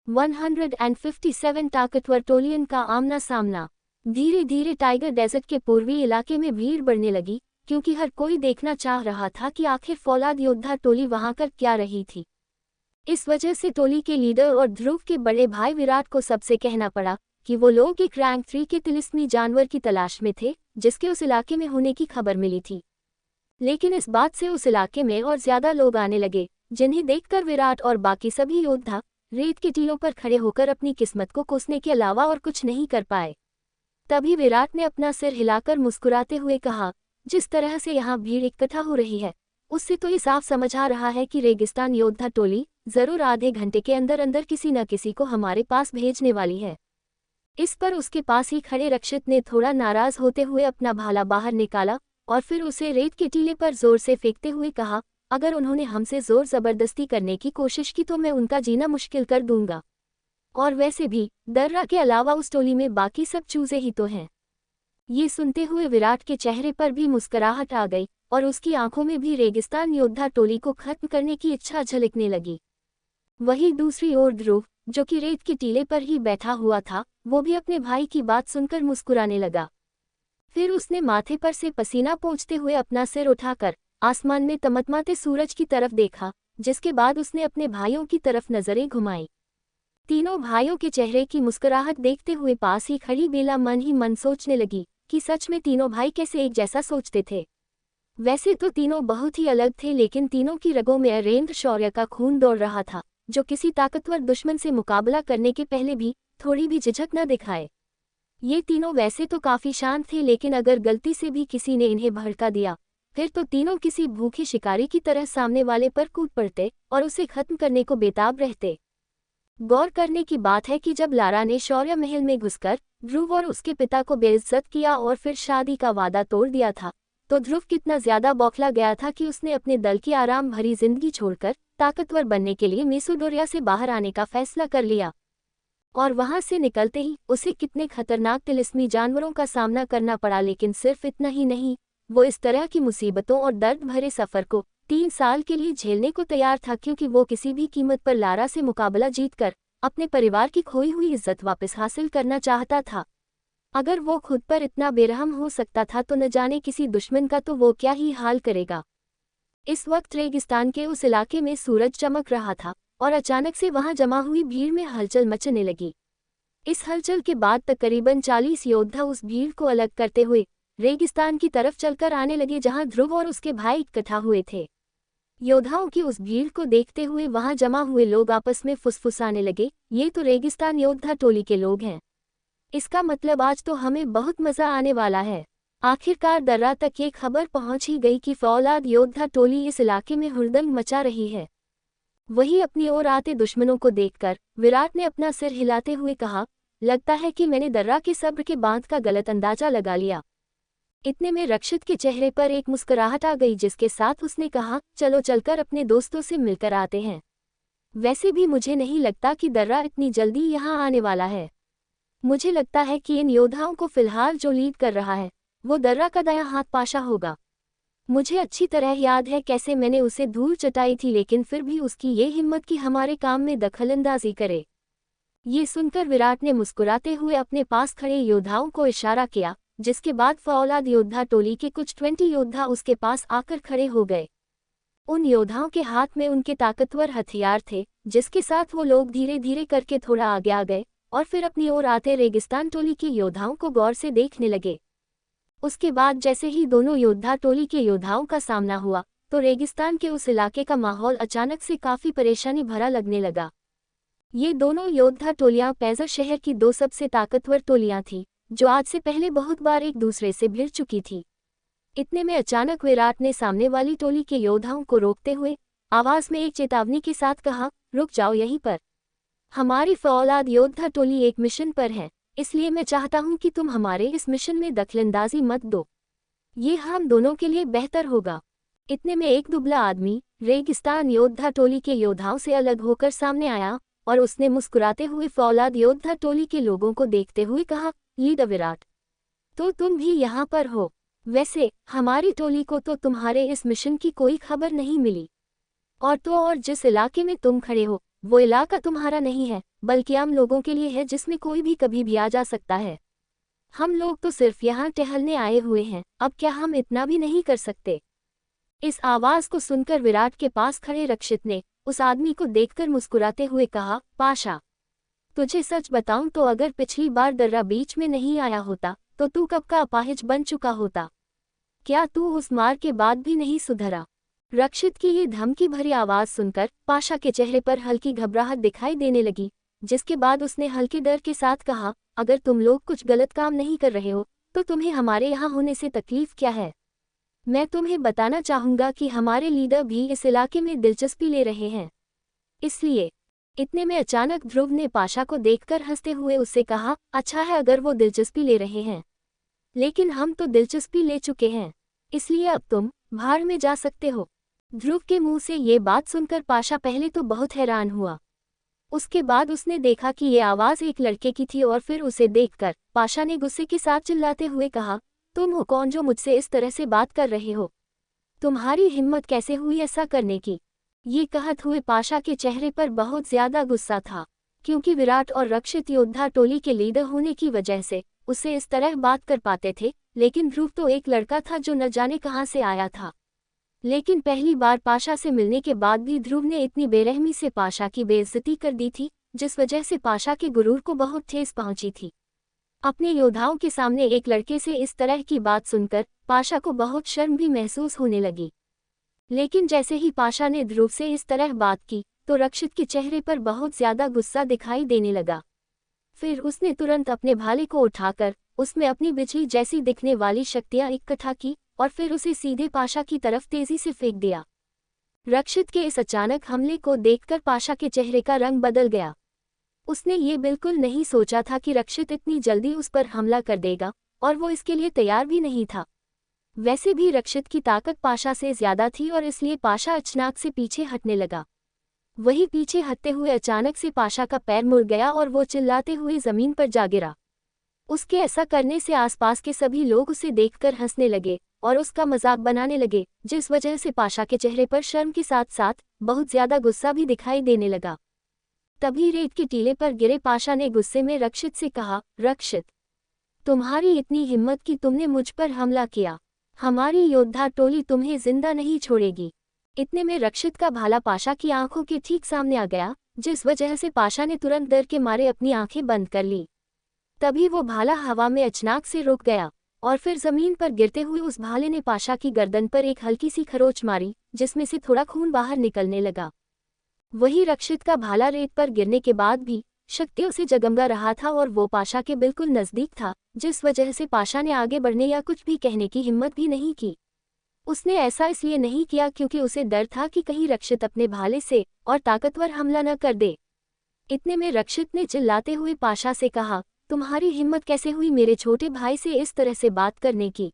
157 ताकतवर टोलियन का आमना सामना। धीरे धीरे टाइगर डेजर्ट के पूर्वी इलाके में भीड़ बढ़ने लगी, क्योंकि हर कोई देखना चाह रहा था कि आखिर फौलाद योद्धा टोली वहां कर क्या रही थी। इस वजह से टोली के लीडर और ध्रुव के बड़े भाई विराट को सबसे कहना पड़ा कि वो लोग एक रैंक 3 के तिलिस्मी जानवर की तलाश में थे, जिसके उस इलाके में होने की खबर मिली थी। लेकिन इस बात से उस इलाके में और ज्यादा लोग आने लगे, जिन्हें देखकर विराट और बाकी सभी योद्धा रेत के टीलों पर खड़े होकर अपनी किस्मत को कोसने के अलावा और कुछ नहीं कर पाए। तभी विराट ने अपना सिर हिलाकर मुस्कुराते हुए कहा, जिस तरह से यहाँ भीड़ इकट्ठा हो रही है, उससे तो ये साफ समझ आ रहा है कि रेगिस्तान योद्धा टोली जरूर आधे घंटे के अंदर अंदर किसी न किसी को हमारे पास भेजने वाली है। इस पर उसके पास ही खड़े रक्षित ने थोड़ा नाराज होते हुए अपना भाला बाहर निकाला और फिर उसे रेत के टीले पर जोर से फेंकते हुए कहा, अगर उन्होंने हमसे जोर जबरदस्ती करने की कोशिश की तो मैं उनका जीना मुश्किल कर दूंगा। और वैसे भी दर्रा के अलावा उस टोली में बाकी सब चूजे ही तो हैं। ये सुनते हुए विराट के चेहरे पर भी मुस्कुराहट आ गई और उसकी आंखों में भी रेगिस्तान योद्धा टोली को खत्म करने की इच्छा झलकने लगी। वहीं दूसरी ओर ध्रुव, जो कि रेत के टीले पर ही बैठा हुआ था, वो भी अपने भाई की बात सुनकर मुस्कुराने लगा। फिर उसने माथे पर से पसीना पोंछते हुए अपना सिर उठाकर आसमान में तमतमाते सूरज की तरफ देखा, जिसके बाद उसने अपने भाइयों की तरफ नजरें घुमाई। तीनों भाइयों के चेहरे की मुस्कुराहट देखते हुए पास ही खड़ी बेला मन ही मन सोचने लगी कि सच में तीनों भाई कैसे एक जैसा सोचते थे। वैसे तो तीनों बहुत ही अलग थे, लेकिन तीनों की रगों में अरेंद्र शौर्य का खून दौड़ रहा था, जो किसी ताकतवर दुश्मन से मुकाबला करने के पहले भी थोड़ी भी झिझक न दिखाए। ये तीनों वैसे तो काफी शांत थे, लेकिन अगर गलती से भी किसी ने इन्हें भड़का दिया फिर तो तीनों किसी भूखे शिकारी की तरह सामने वाले पर कूद पड़ते और उसे खत्म करने को बेताब रहते। गौर करने की बात है कि जब लारा ने शौर्य महल में घुसकर ध्रुव और उसके पिता को बेइज्जत किया और फिर शादी का वादा तोड़ दिया था, तो ध्रुव कितना ज्यादा बौखला गया था कि उसने अपने दल की आराम भरी जिंदगी छोड़कर ताकतवर बनने के लिए मेसोडोरिया से बाहर आने का फैसला कर लिया। और वहां से निकलते ही उसे कितने खतरनाक तिलिस्मी जानवरों का सामना करना पड़ा। लेकिन सिर्फ इतना ही नहीं, वो इस तरह की मुसीबतों और दर्द भरे सफर को 3 साल के लिए झेलने को तैयार था, क्योंकि वो किसी भी कीमत पर लारा से मुकाबला जीतकर अपने परिवार की खोई हुई इज्जत वापस हासिल करना चाहता था। अगर वो खुद पर इतना बेरहम हो सकता था तो न जाने किसी दुश्मन का तो वो क्या ही हाल करेगा। इस वक्त रेगिस्तान के उस इलाके में सूरज चमक रहा था और अचानक से वहां जमा हुई भीड़ में हलचल मचने लगी। इस हलचल के बाद तकरीबन 40 योद्धा उस भीड़ को अलग करते हुए रेगिस्तान की तरफ चलकर आने लगे, जहां ध्रुव और उसके भाई इकट्ठा हुए थे। योद्धाओं की उस भीड़ को देखते हुए वहां जमा हुए लोग आपस में फुसफुसाने लगे, ये तो रेगिस्तान योद्धा टोली के लोग हैं। इसका मतलब आज तो हमें बहुत मजा आने वाला है। आखिरकार दर्रा तक ये खबर पहुंच ही गई कि फौलाद योद्धा टोली इस इलाके में हुड़दंग मचा रही है। वही अपनी ओर आते दुश्मनों को देखकर विराट ने अपना सिर हिलाते हुए कहा, लगता है कि मैंने दर्रा के सब्र के बांध का गलत अंदाजा लगा लिया। इतने में रक्षित के चेहरे पर एक मुस्कुराहट आ गई, जिसके साथ उसने कहा, चलो चलकर अपने दोस्तों से मिलकर आते हैं। वैसे भी मुझे नहीं लगता कि दर्रा इतनी जल्दी यहाँ आने वाला है। मुझे लगता है कि इन योद्धाओं को फिलहाल जो लीड कर रहा है वो दर्रा का दायां हाथ पाशा होगा। मुझे अच्छी तरह याद है कैसे मैंने उसे धूल चटाई थी, लेकिन फिर भी उसकी ये हिम्मत कि हमारे काम में दखलंदाजी करे। ये सुनकर विराट ने मुस्कुराते हुए अपने पास खड़े योद्धाओं को इशारा किया, जिसके बाद फौलाद योद्धा टोली के कुछ 20 योद्धा उसके पास आकर खड़े हो गए। उन योद्धाओं के हाथ में उनके ताकतवर हथियार थे, जिसके साथ वो लोग धीरे धीरे करके थोड़ा आगे आ गए और फिर अपनी ओर आते रेगिस्तान टोली के योद्धाओं को गौर से देखने लगे। उसके बाद जैसे ही दोनों योद्धा टोली के योद्धाओं का सामना हुआ तो रेगिस्तान के उस इलाके का माहौल अचानक से काफी परेशानी भरा लगने लगा। ये दोनों योद्धा टोलियां पैजर शहर की 2 सबसे ताकतवर टोलियां थीं, जो आज से पहले बहुत बार एक दूसरे से भिड़ चुकी थी। इतने में अचानक विराट ने सामने वाली टोली के योद्धाओं को रोकते हुए आवाज में एक चेतावनी के साथ कहा, रुक जाओ यहीं पर। हमारी फौलाद योद्धा टोली एक मिशन पर है, इसलिए मैं चाहता हूं कि तुम हमारे इस मिशन में दखलंदाजी मत दो। ये हम दोनों के लिए बेहतर होगा। इतने में एक दुबला आदमी रेगिस्तान योद्धा टोली के योद्धाओं से अलग होकर सामने आया और उसने मुस्कुराते हुए फौलाद योद्धा टोली के लोगों को देखते हुए कहा, लीडर विराट, तो तुम भी यहाँ पर हो। वैसे हमारी टोली को तो तुम्हारे इस मिशन की कोई खबर नहीं मिली। और जिस इलाके में तुम खड़े हो वो इलाका तुम्हारा नहीं है, बल्कि आम लोगों के लिए है जिसमें कोई भी कभी भी आ जा सकता है। हम लोग तो सिर्फ यहाँ टहलने आए हुए हैं, अब क्या हम इतना भी नहीं कर सकते? इस आवाज को सुनकर विराट के पास खड़े रक्षित ने उस आदमी को देखकर मुस्कुराते हुए कहा, पाशा, तुझे सच बताऊं तो अगर पिछली बार दर्रा बीच में नहीं आया होता तो तू कब का अपाहिज बन चुका होता। क्या तू उस मार के बाद भी नहीं सुधरा? रक्षित की ये धमकी भरी आवाज सुनकर पाशा के चेहरे पर हल्की घबराहट दिखाई देने लगी, जिसके बाद उसने हल्के डर के साथ कहा, अगर तुम लोग कुछ गलत काम नहीं कर रहे हो तो तुम्हें हमारे यहाँ होने से तकलीफ क्या है? मैं तुम्हें बताना चाहूंगा कि हमारे लीडर भी इस इलाके में दिलचस्पी ले रहे हैं, इसलिए। इतने में अचानक ध्रुव ने पाशा को देखकर हंसते हुए उससे कहा, अच्छा है अगर वो दिलचस्पी ले रहे हैं, लेकिन हम तो दिलचस्पी ले चुके हैं, इसलिए अब तुम भाड़ में जा सकते हो। ध्रुव के मुंह से ये बात सुनकर पाशा पहले तो बहुत हैरान हुआ। उसके बाद उसने देखा कि ये आवाज़ एक लड़के की थी और फिर उसे देखकर पाशा ने गुस्से के साथ चिल्लाते हुए कहा, तुम हो कौन जो मुझसे इस तरह से बात कर रहे हो? तुम्हारी हिम्मत कैसे हुई ऐसा करने की? ये कहत हुए पाशा के चेहरे पर बहुत ज्यादा गुस्सा था, क्योंकि विराट और रक्षित योद्धा टोली के लीडर होने की वजह से उसे इस तरह बात कर पाते थे, लेकिन ध्रुव तो एक लड़का था जो न जाने कहाँ से आया था। लेकिन पहली बार पाशा से मिलने के बाद भी ध्रुव ने इतनी बेरहमी से पाशा की बेइज्जती कर दी थी, जिस वजह से पाशा के गुरूर को बहुत ठेस पहुंची थी। अपने योद्धाओं के सामने एक लड़के से इस तरह की बात सुनकर पाशा को बहुत शर्म भी महसूस होने लगी। लेकिन जैसे ही पाशा ने ध्रुव से इस तरह बात की तो रक्षित के चेहरे पर बहुत ज्यादा गुस्सा दिखाई देने लगा। फिर उसने तुरंत अपने भाले को उठाकर उसमें अपनी बिजली जैसी दिखने वाली शक्तियां इकट्ठा की और फिर उसे सीधे पाशा की तरफ तेजी से फेंक दिया। रक्षित के इस अचानक हमले को देखकर पाशा के चेहरे का रंग बदल गया। उसने ये बिल्कुल नहीं सोचा था कि रक्षित इतनी जल्दी उस पर हमला कर देगा, और वो इसके लिए तैयार भी नहीं था। वैसे भी रक्षित की ताकत पाशा से ज्यादा थी और इसलिए पाशा अचानक से पीछे हटने लगा। वही पीछे हटते हुए अचानक से पाशा का पैर मुड़ गया और वो चिल्लाते हुए जमीन पर जा गिरा। उसके ऐसा करने से आसपास के सभी लोग उसे देखकर हंसने लगे और उसका मजाक बनाने लगे, जिस वजह से पाशा के चेहरे पर शर्म के साथ साथ बहुत ज्यादा गुस्सा भी दिखाई देने लगा। तभी रेत के टीले पर गिरे पाशा ने गुस्से में रक्षित से कहा, रक्षित, तुम्हारी इतनी हिम्मत कि तुमने मुझ पर हमला किया, हमारी योद्धा टोली तुम्हें जिंदा नहीं छोड़ेगी। इतने में रक्षित का भाला पाशा की आंखों के ठीक सामने आ गया, जिस वजह से पाशा ने तुरंत डर के मारे अपनी आंखें बंद कर ली। तभी वो भाला हवा में अचानक से रुक गया और फिर जमीन पर गिरते हुए उस भाले ने पाशा की गर्दन पर एक हल्की सी खरोंच मारी, जिसमें से थोड़ा खून बाहर निकलने लगा। वही रक्षित का भाला रेत पर गिरने के बाद भी शक्तियों से जगमगा रहा था और वो पाशा के बिल्कुल नजदीक था, जिस वजह से पाशा ने आगे बढ़ने या कुछ भी कहने की हिम्मत भी नहीं की। उसने ऐसा इसलिए नहीं किया क्योंकि उसे डर था कि कहीं रक्षित अपने भाले से और ताकतवर हमला न कर दे। इतने में रक्षित ने चिल्लाते हुए पाशा से कहा, तुम्हारी हिम्मत कैसे हुई मेरे छोटे भाई से इस तरह से बात करने की?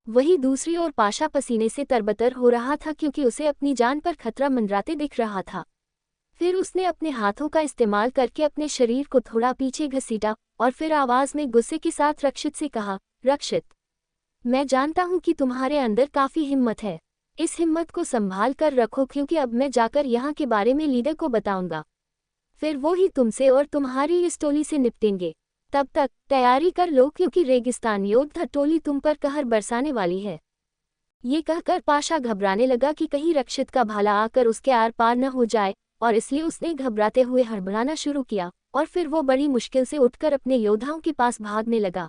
वही दूसरी ओर पाशा पसीने से तरबतर हो रहा था क्योंकि उसे अपनी जान पर खतरा मंडराते दिख रहा था। फिर उसने अपने हाथों का इस्तेमाल करके अपने शरीर को थोड़ा पीछे घसीटा और फिर आवाज में गुस्से के साथ रक्षित से कहा, रक्षित, मैं जानता हूं कि तुम्हारे अंदर काफी हिम्मत है, इस हिम्मत को संभाल कर रखो क्योंकि अब मैं जाकर यहाँ के बारे में लीडर को बताऊंगा, फिर वो ही तुमसे और तुम्हारी इस टोली से निपटेंगे। तब तक तैयारी कर लो क्योंकि रेगिस्तान योद्धा टोली तुम पर कहर बरसाने वाली है। ये कहकर पाशा घबराने लगा कि कहीं रक्षित का भाला आकर उसके आर पार न हो जाए, और इसलिए उसने घबराते हुए हड़बड़ाना शुरू किया और फिर वो बड़ी मुश्किल से उठकर अपने योद्धाओं के पास भागने लगा।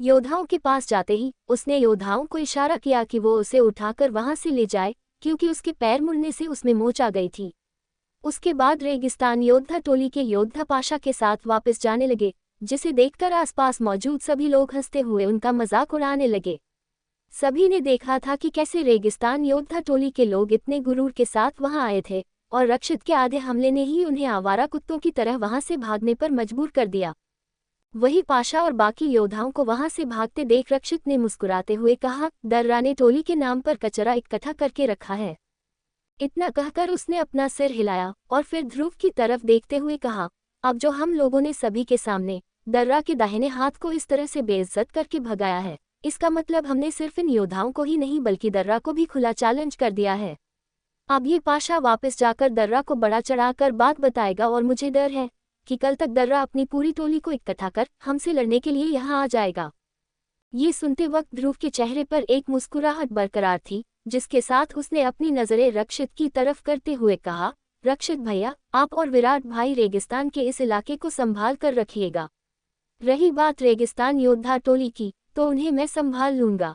योद्धाओं के पास जाते ही उसने योद्धाओं को इशारा किया कि वो उसे उठाकर वहां से ले जाए क्योंकि उसके पैर मुड़ने से उसमें मोच आ गई थी। उसके बाद रेगिस्तान योद्धा टोली के योद्धा पाशा के साथ वापस जाने लगे, जिसे देखकर आसपास मौजूद सभी लोग हंसते हुए उनका मजाक उड़ाने लगे। सभी ने देखा था कि कैसे रेगिस्तान योद्धा टोली के लोग इतने गुरूर के साथ वहां आए थे और रक्षित के आधे हमले ने ही उन्हें आवारा कुत्तों की तरह वहां से भागने पर मजबूर कर दिया। वही पाशा और बाकी योद्धाओं को वहां से भागते देख रक्षित ने मुस्कुराते हुए कहा, दर्रा ने टोली के नाम पर कचरा इकट्ठा करके रखा है। इतना कहकर उसने अपना सिर हिलाया और फिर ध्रुव की तरफ देखते हुए कहा, अब जो हम लोगों ने सभी के सामने दर्रा के दाहिने हाथ को इस तरह से बेइज्जत करके भगाया है, इसका मतलब हमने सिर्फ इन योद्धाओं को ही नहीं बल्कि दर्रा को भी खुला चैलेंज कर दिया है। अब ये पाशा वापस जाकर दर्रा को बड़ा चढ़ाकर बात बताएगा और मुझे डर है कि कल तक दर्रा अपनी पूरी टोली को इकट्ठा कर हमसे लड़ने के लिए यहाँ आ जाएगा। ये सुनते वक्त ध्रुव के चेहरे पर एक मुस्कुराहट बरकरार थी, जिसके साथ उसने अपनी नजरें रक्षित की तरफ करते हुए कहा, रक्षित भैया, आप और विराट भाई रेगिस्तान के इस इलाके को संभाल कर रखिएगा। रही बात रेगिस्तान योद्धा टोली की, तो उन्हें मैं संभाल लूंगा।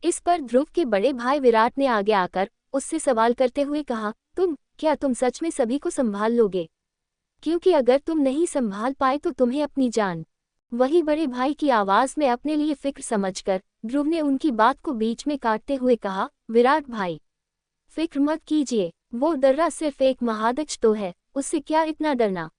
इस पर ध्रुव के बड़े भाई विराट ने आगे आकर उससे सवाल करते हुए कहा, क्या तुम सच में सभी को संभाल लोगे? क्योंकि अगर तुम नहीं संभाल पाए तो तुम्हें अपनी जान। वही बड़े भाई की आवाज में अपने लिए फिक्र समझकर ध्रुव ने उनकी बात को बीच में काटते हुए कहा, विराट भाई, फिक्र मत कीजिए, वो दर्रा सिर्फ एक महादक्ष तो है, उससे क्या इतना डरना।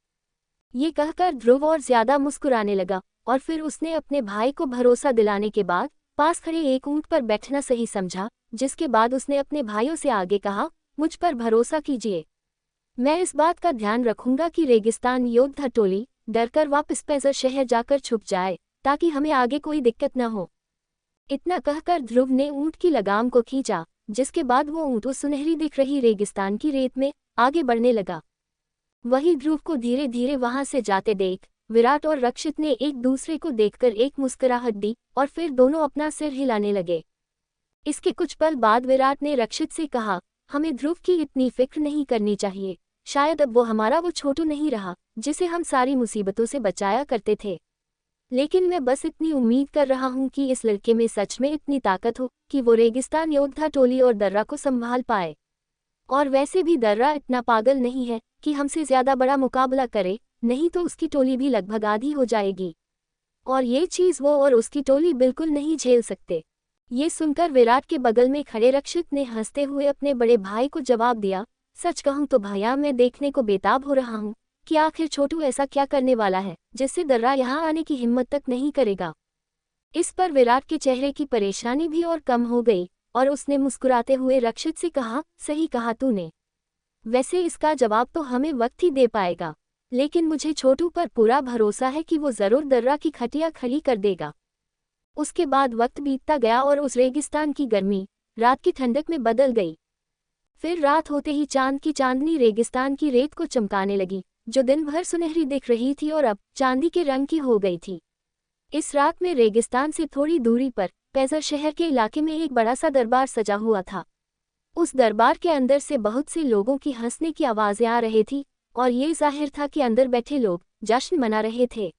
ये कहकर ध्रुव और ज्यादा मुस्कुराने लगा और फिर उसने अपने भाई को भरोसा दिलाने के बाद पास खड़े एक ऊंट पर बैठना सही समझा, जिसके बाद उसने अपने भाइयों से आगे कहा, मुझ पर भरोसा कीजिए, मैं इस बात का ध्यान रखूंगा कि रेगिस्तान योद्धा टोली डरकर वापस पैजर शहर जाकर छुप जाए, ताकि हमें आगे कोई दिक्कत न हो। इतना कहकर ध्रुव ने ऊंट की लगाम को खींचा, जिसके बाद वो ऊंट उस सुनहरी दिख रही रेगिस्तान की रेत में आगे बढ़ने लगा। वही ध्रुव को धीरे धीरे वहां से जाते देख विराट और रक्षित ने एक दूसरे को देखकर एक मुस्कुराहट दी और फिर दोनों अपना सिर हिलाने लगे। इसके कुछ पल बाद विराट ने रक्षित से कहा, हमें ध्रुव की इतनी फिक्र नहीं करनी चाहिए, शायद अब वो हमारा वो छोटू नहीं रहा जिसे हम सारी मुसीबतों से बचाया करते थे। लेकिन मैं बस इतनी उम्मीद कर रहा हूँ कि इस लड़के में सच में इतनी ताकत हो कि वो रेगिस्तान योद्धा टोली और दर्रा को संभाल पाए। और वैसे भी दर्रा इतना पागल नहीं है कि हमसे ज्यादा बड़ा मुकाबला करे, नहीं तो उसकी टोली भी लगभग आधी हो जाएगी, और ये चीज वो और उसकी टोली बिल्कुल नहीं झेल सकते। ये सुनकर विराट के बगल में खड़े रक्षित ने हंसते हुए अपने बड़े भाई को जवाब दिया, सच कहूं तो भैया, मैं देखने को बेताब हो रहा हूं कि आखिर छोटू ऐसा क्या करने वाला है जिससे दर्रा यहाँ आने की हिम्मत तक नहीं करेगा। इस पर विराट के चेहरे की परेशानी भी और कम हो गई और उसने मुस्कुराते हुए रक्षित से कहा, सही कहा तूने, वैसे इसका जवाब तो हमें वक्त ही दे पाएगा, लेकिन मुझे छोटू पर पूरा भरोसा है कि वो जरूर दर्रा की खटिया खड़ी कर देगा। उसके बाद वक्त बीतता गया और उस रेगिस्तान की गर्मी रात की ठंडक में बदल गई। फिर रात होते ही चांद की चांदनी रेगिस्तान की रेत को चमकाने लगी, जो दिन भर सुनहरी दिख रही थी और अब चांदी के रंग की हो गई थी। इस रात में रेगिस्तान से थोड़ी दूरी पर पैजर शहर के इलाके में एक बड़ा सा दरबार सजा हुआ था। उस दरबार के अंदर से बहुत से लोगों की हंसने की आवाजें आ रही थी और ये जाहिर था कि अंदर बैठे लोग जश्न मना रहे थे।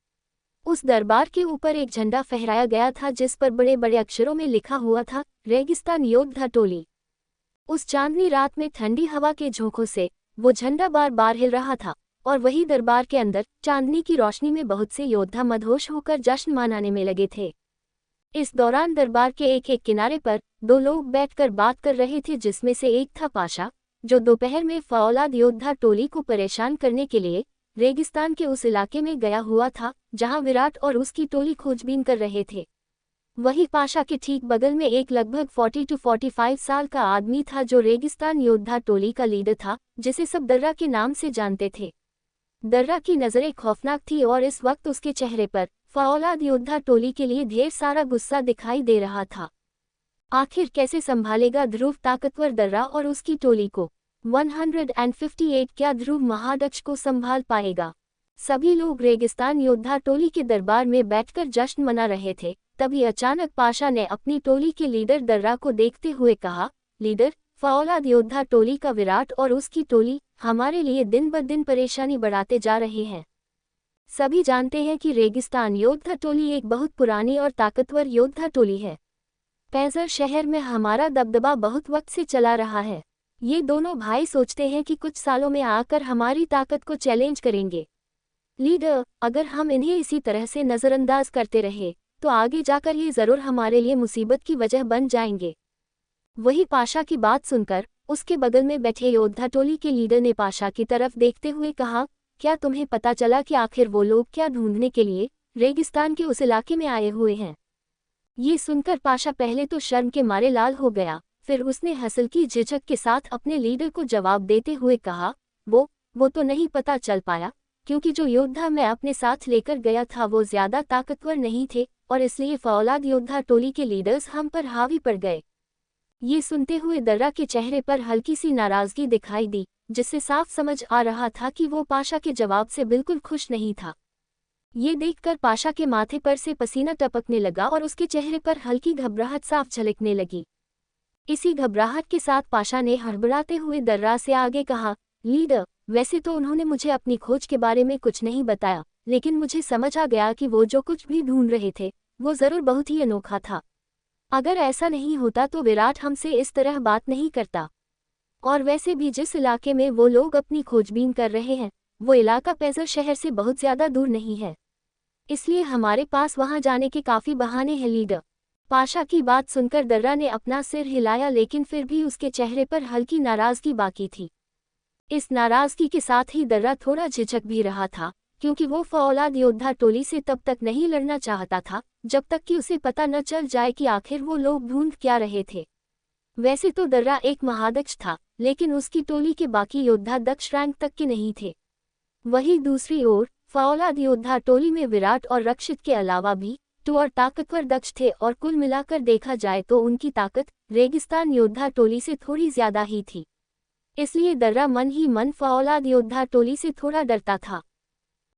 उस दरबार के ऊपर एक झंडा फहराया गया था जिस पर बड़े बड़े अक्षरों में लिखा हुआ था, रेगिस्तान योद्धा टोली। उस चांदनी रात में ठंडी हवा के झोंकों से वो झंडा बार बार हिल रहा था और वही दरबार के अंदर चांदनी की रोशनी में बहुत से योद्धा मदहोश होकर जश्न मनाने में लगे थे। इस दौरान दरबार के एक एक किनारे पर दो लोग बैठकर बात कर रहे थे, जिसमें से एक था पाशा, जो दोपहर में फौलाद योद्धा टोली को परेशान करने के लिए रेगिस्तान के उस इलाके में गया हुआ था जहां विराट और उसकी टोली खोजबीन कर रहे थे। वही पाशा के ठीक बगल में एक लगभग 40 to 45 साल का आदमी था जो रेगिस्तान योद्धा टोली का लीडर था, जिसे सब दर्रा के नाम से जानते थे। दर्रा की नजरें खौफनाक थी और इस वक्त उसके चेहरे पर फौलाद योद्धा टोली के लिए ढेर सारा गुस्सा दिखाई दे रहा था। आखिर कैसे संभालेगा ध्रुव ताकतवर दर्रा और उसकी टोली को? 158 क्या ध्रुव महादक्ष को संभाल पाएगा? सभी लोग रेगिस्तान योद्धा टोली के दरबार में बैठकर जश्न मना रहे थे। तभी अचानक पाशा ने अपनी टोली के लीडर दर्रा को देखते हुए कहा, लीडर, फौलाद योद्धा टोली का विराट और उसकी टोली हमारे लिए दिन ब दिन परेशानी बढ़ाते जा रहे हैं। सभी जानते हैं कि रेगिस्तान योद्धा टोली एक बहुत पुरानी और ताकतवर योद्धा टोली है। पैजर शहर में हमारा दबदबा बहुत वक्त से चला रहा है। ये दोनों भाई सोचते हैं कि कुछ सालों में आकर हमारी ताकत को चैलेंज करेंगे। लीडर, अगर हम इन्हें इसी तरह से नज़रअंदाज करते रहे तो आगे जाकर ये जरूर हमारे लिए मुसीबत की वजह बन जाएंगे। वही पाशा की बात सुनकर उसके बगल में बैठे योद्धा टोली के लीडर ने पाशा की तरफ देखते हुए कहा, क्या तुम्हें पता चला कि आखिर वो लोग क्या ढूंढने के लिए रेगिस्तान के उस इलाके में आए हुए हैं? ये सुनकर पाशा पहले तो शर्म के मारे लाल हो गया, फिर उसने हल्की झिझक के साथ अपने लीडर को जवाब देते हुए कहा, वो तो नहीं पता चल पाया, क्योंकि जो योद्धा मैं अपने साथ लेकर गया था वो ज्यादा ताकतवर नहीं थे और इसलिए फौलाद योद्धा टोली के लीडर्स हम पर हावी पड़ गए। ये सुनते हुए दर्रा के चेहरे पर हल्की सी नाराजगी दिखाई दी, जिससे साफ समझ आ रहा था कि वो पाशा के जवाब से बिल्कुल खुश नहीं था। ये देखकर पाशा के माथे पर से पसीना टपकने लगा और उसके चेहरे पर हल्की घबराहट साफ झलकने लगी। इसी घबराहट के साथ पाशा ने हड़बड़ाते हुए दर्रा से आगे कहा, लीडर, वैसे तो उन्होंने मुझे अपनी खोज के बारे में कुछ नहीं बताया, लेकिन मुझे समझ आ गया कि वो जो कुछ भी ढूंढ रहे थे वो जरूर बहुत ही अनोखा था। अगर ऐसा नहीं होता तो विराट हमसे इस तरह बात नहीं करता। और वैसे भी जिस इलाके में वो लोग अपनी खोजबीन कर रहे हैं वो इलाका पैजर शहर से बहुत ज्यादा दूर नहीं है, इसलिए हमारे पास वहां जाने के काफी बहाने हैं लीडर। पाशा की बात सुनकर दर्रा ने अपना सिर हिलाया, लेकिन फिर भी उसके चेहरे पर हल्की नाराजगी बाकी थी। इस नाराजगी के साथ ही दर्रा थोड़ा झिझक भी रहा था, क्योंकि वो फौलाद योद्धा टोली से तब तक नहीं लड़ना चाहता था जब तक कि उसे पता न चल जाए कि आखिर वो लोग ढूंढ क्या रहे थे। वैसे तो दर्रा एक महादक्ष था, लेकिन उसकी टोली के बाकी योद्धा दक्ष रैंक तक के नहीं थे। वहीं दूसरी ओर फौलाद योद्धा टोली में विराट और रक्षित के अलावा भी 2 और ताकतवर दक्ष थे, और कुल मिलाकर देखा जाए तो उनकी ताकत रेगिस्तान योद्धा टोली से थोड़ी ज्यादा ही थी। इसलिए दर्रा मन ही मन फौलाद योद्धा टोली से थोड़ा डरता था।